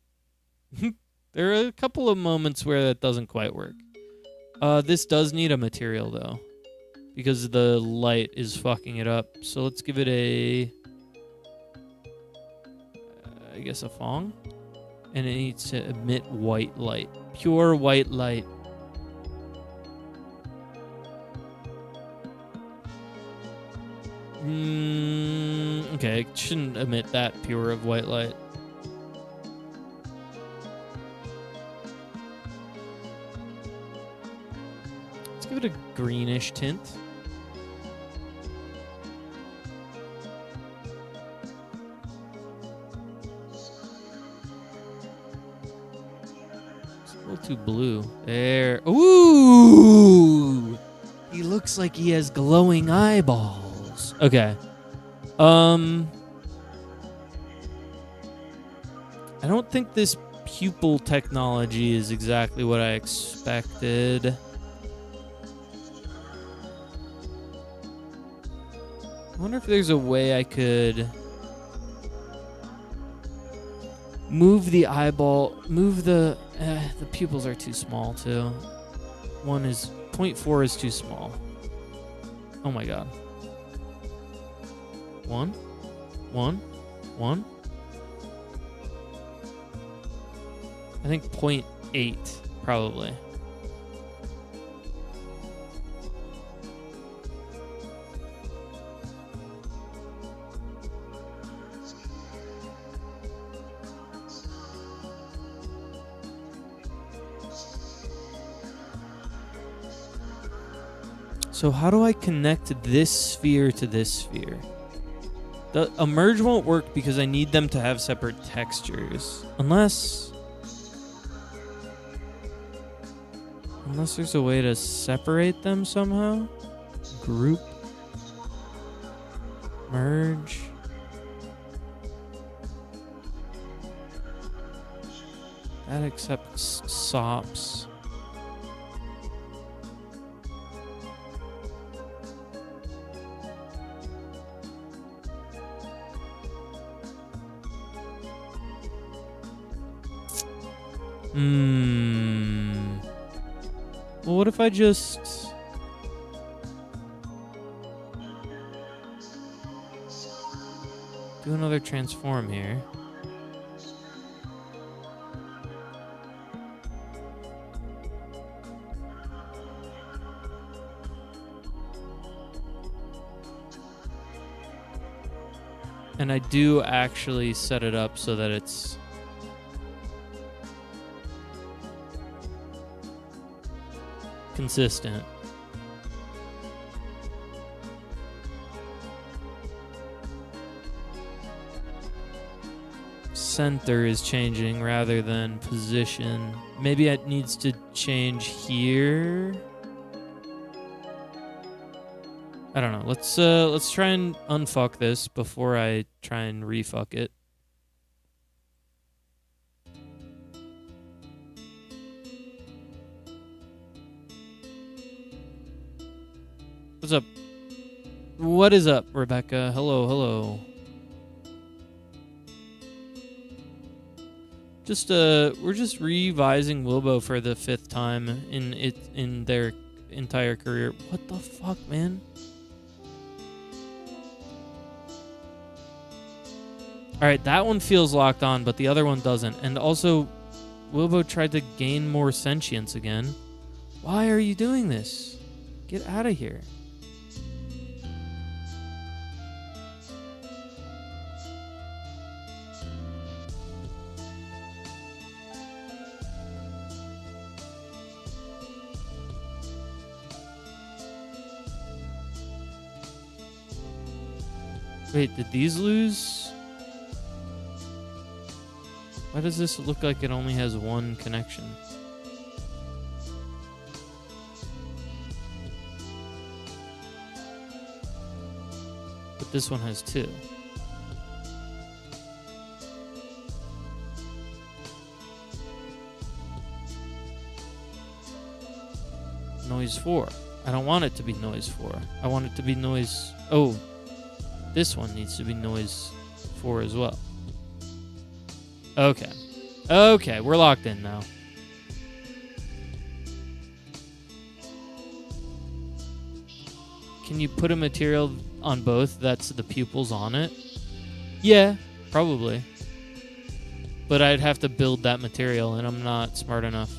There are a couple of moments where that doesn't quite work. This does need a material, though, because the light is fucking it up. So let's give it a... I guess a Fong. And it needs to emit white light. Pure white light. Okay, it shouldn't emit that pure of white light. Let's give it a greenish tint. It's a little too blue. There. Ooh! He looks like he has glowing eyeballs. Okay. I don't think this pupil technology is exactly what I expected. I wonder if there's a way I could move the eyeball, move the pupils are too small too. 0.4 is too small. Oh my god. 1. I think 0.8 probably. So how do I connect this sphere to this sphere? A merge won't work because I need them to have separate textures. Unless there's a way to separate them somehow. Group. Merge. That accepts SOPs. Well, what if I just... do another transform here? And I do actually set it up so that it's... consistent. Center is changing rather than position. Maybe it needs to change here. I don't know. Let's try and unfuck this before I try and refuck it. What's up? What is up, Rebecca? Hello, hello. We're just revising Wilbo for the 5th time in their entire career. What the fuck, man? All right, that one feels locked on, but the other one doesn't. And also, Wilbo tried to gain more sentience again. Why are you doing this? Get out of here. Wait, did these lose? Why does this look like it only has one connection? But this one has 2. Noise 4. I don't want it to be noise 4. I want it to be noise... Oh, this one needs to be noise 4 as well. Okay. Okay, we're locked in now. Can you put a material on both that's the pupils on it? Yeah, probably. But I'd have to build that material, and I'm not smart enough.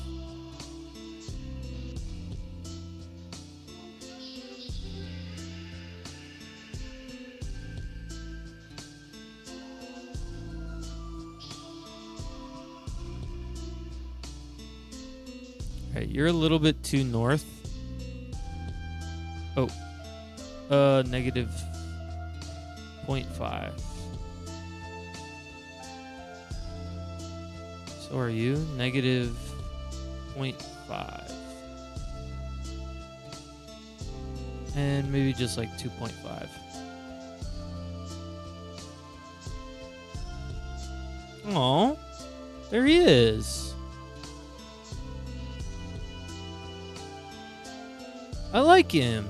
Alright, you're a little bit too north. Oh. Negative 0.5. So are you? Negative 0.5. And maybe just like 2.5. Aw. There he is. I like him.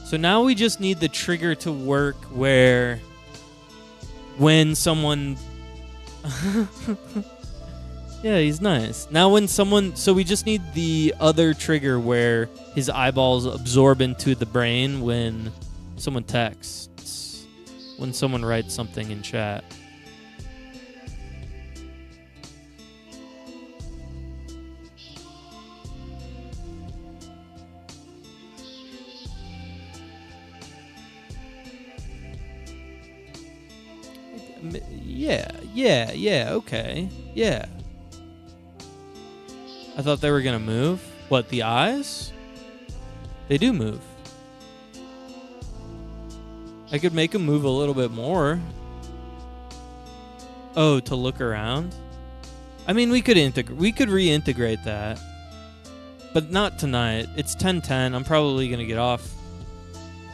So now we just need the trigger to work where when someone... Yeah, he's nice. Now when someone... So we just need the other trigger where his eyeballs absorb into the brain when someone texts. When someone writes something in chat. Yeah, okay. Yeah. I thought they were gonna move. What, the eyes? They do move. I could make them move a little bit more. Oh, to look around? I mean, we could reintegrate that. But not tonight. It's 10:10. I'm probably gonna get off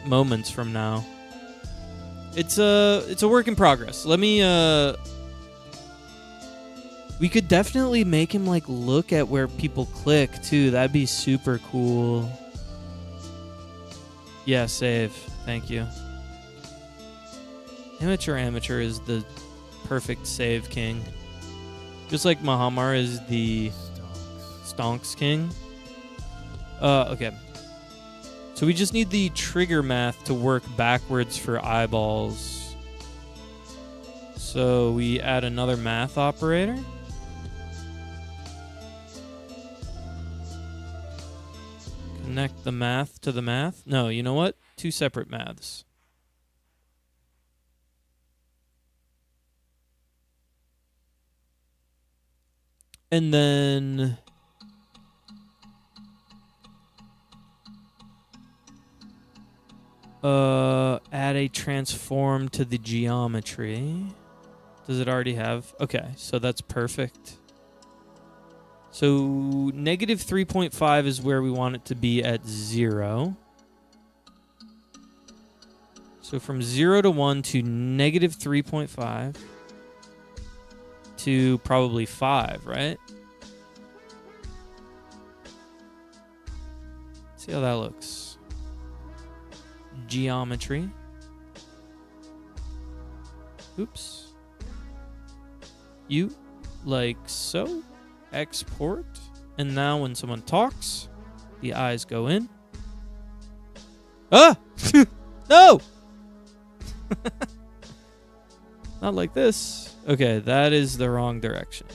moments from now. It's a work in progress. Let me we could definitely make him like look at where people click too. That'd be super cool. Yeah, save. Thank you. Amateur is the perfect save king. Just like Mahamar is the Stonks king. Okay. So we just need the trigger math to work backwards for eyeballs. So we add another math operator. Connect the math to the math. No, you know what? 2 separate maths. And then add a transform to the geometry. Does it already have? Okay, so that's perfect. So negative 3.5 is where we want it to be at 0. So from 0 to 1 to negative 3.5 to probably 5, right? See how that looks. Geometry. Oops. you like so. Export. And now when someone talks, the eyes go in. Ah! No! Not like this. Okay, that is the wrong direction.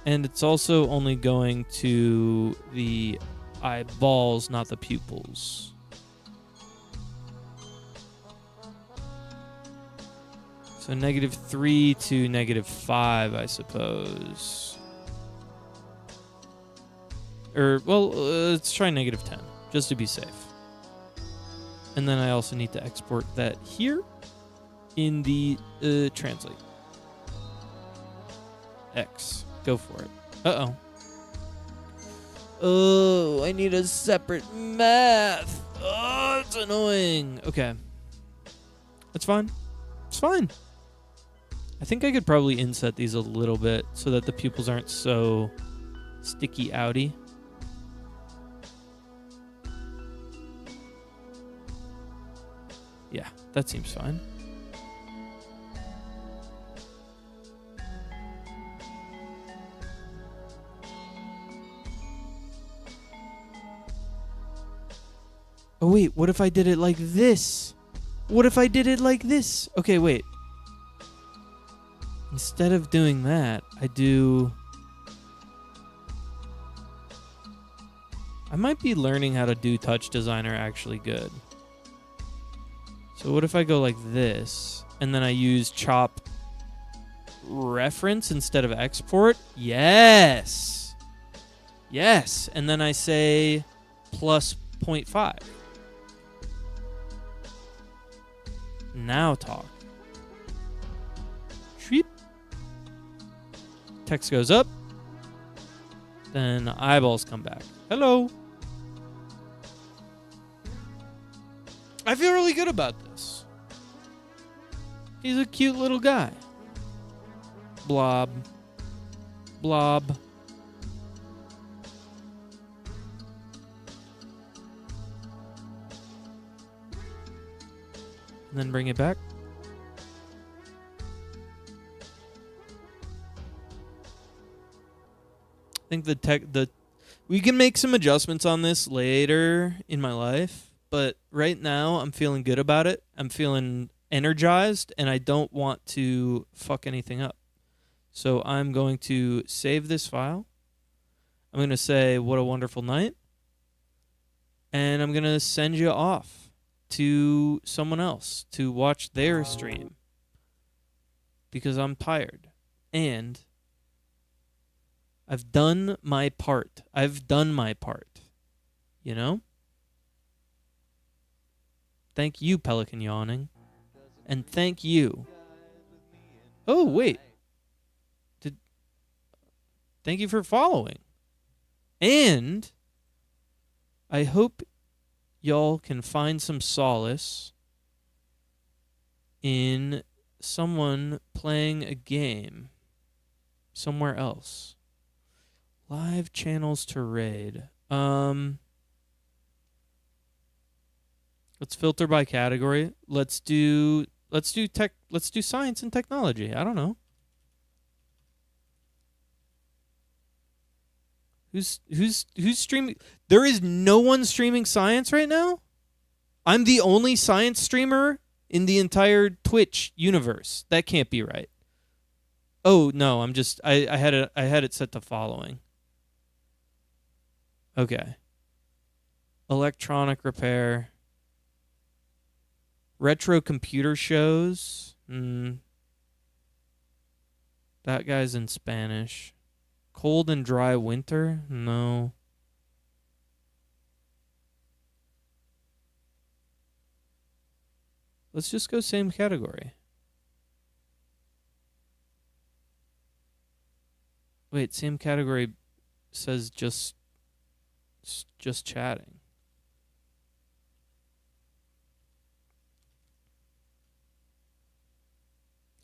And it's also only going to the eyeballs, not the pupils. So -3 to -5, I suppose. Or, well, let's try -10, just to be safe. And then I also need to export that here in the translate. X. Go for it. Uh-oh. Oh, I need a separate math. Oh, it's annoying. Okay. That's fine. It's fine. I think I could probably inset these a little bit so that the pupils aren't so sticky outy. Yeah, that seems fine. Oh, wait, what if I did it like this? What if I did it like this? Okay, wait. Instead of doing that, I might be learning how to do Touch Designer actually good. So what if I go like this, and then I use chop reference instead of export? Yes! Yes! And then I say plus 0.5. Now talk. Shweep. Text goes up. Then eyeballs come back. Hello. I feel really good about this. He's a cute little guy. Blob. Blob. And then bring it back. I think we can make some adjustments on this later in my life, but right now I'm feeling good about it. I'm feeling energized, and I don't want to fuck anything up. So I'm going to save this file. I'm going to say, what a wonderful night. And I'm going to send you off to someone else to watch their stream because I'm tired and I've done my part. You know? Thank you, Pelican Yawning. And thank you. Oh, wait. Thank you for following. And I hope y'all can find some solace in someone playing a game somewhere else. Live channels to raid. Let's filter by category. Let's do science and technology. I don't know. Who's streaming? There is no one streaming science right now? I'm the only science streamer in the entire Twitch universe. That can't be right. Oh, no, I had it set to following. Okay. Electronic repair. Retro computer shows. That guy's in Spanish. Cold and dry winter? No. Let's just go same category. Wait, same category says just chatting.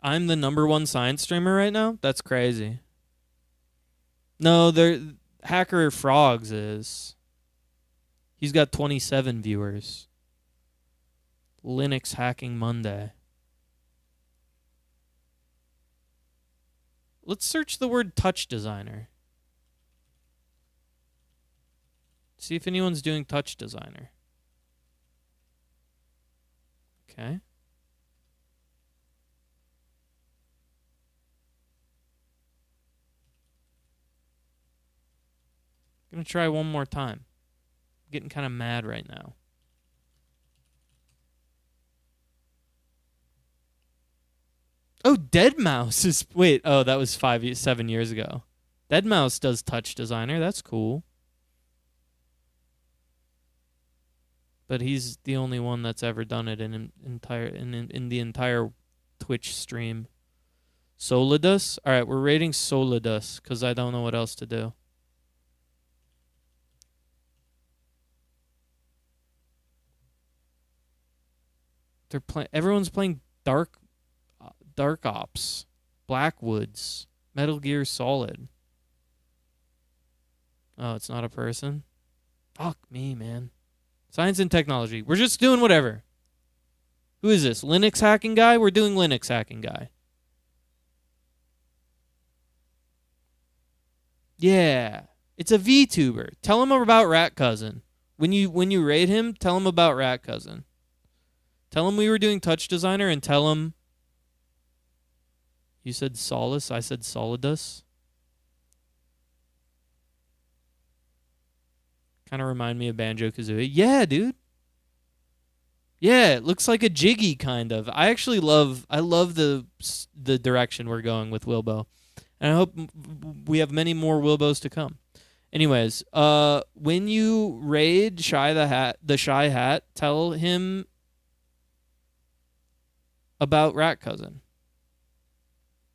I'm the #1 science streamer right now? That's crazy. No, Hacker Frogs is. He's got 27 viewers. Linux Hacking Monday. Let's search the word touch designer. See if anyone's doing touch designer. Okay. Gonna try one more time. I'm getting kind of mad right now. Oh, Deadmau5 is... Wait, oh, that was 7 years ago. Deadmau5 does touch designer. That's cool. But he's the only one that's ever done it in the entire Twitch stream. Solidus? All right, we're rating Solidus because I don't know what else to do. Everyone's playing Dark Ops, Blackwoods, Metal Gear Solid. Oh, it's not a person? Fuck me, man. Science and technology. We're just doing whatever. Who is this? Linux hacking guy? We're doing Linux hacking guy. Yeah. It's a VTuber. Tell him about Rat Cousin. When you raid him, tell him about Rat Cousin. Tell him we were doing touch designer and tell him you said Solus, I said Solidus. Kind of remind me of Banjo-Kazooie. Yeah, dude. Yeah, it looks like a Jiggy kind of. I love the direction we're going with Wilbo. And I hope we have many more Wilbos to come. Anyways, when you raid the Shy Hat, tell him about Rat Cousin.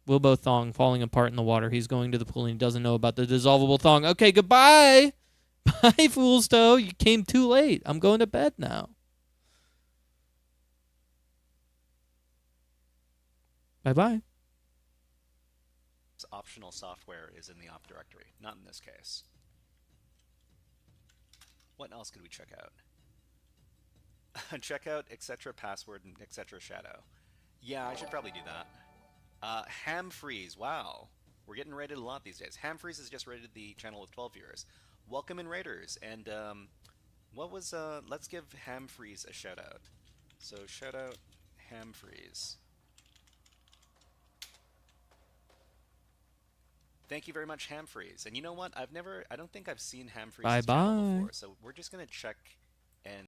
Wilbo thong falling apart in the water. He's going to the pool and he doesn't know about the dissolvable thong. Okay, goodbye. Bye, Fool's Toe. You came too late. I'm going to bed now. Bye-bye. Optional software is in the op directory. Not in this case. What else could we check out? Check out etc. password and etc. shadow. Yeah, I should probably do that. Ham Freeze. Wow. We're getting rated a lot these days. Ham Freeze has just rated the channel with 12 viewers. Welcome in Raiders. And what was let's give Ham Freeze a shout out. So shout out Ham Freeze. Thank you very much, Ham Freeze. And you know what? I don't think I've seen Ham Freeze's channel before. So we're just gonna check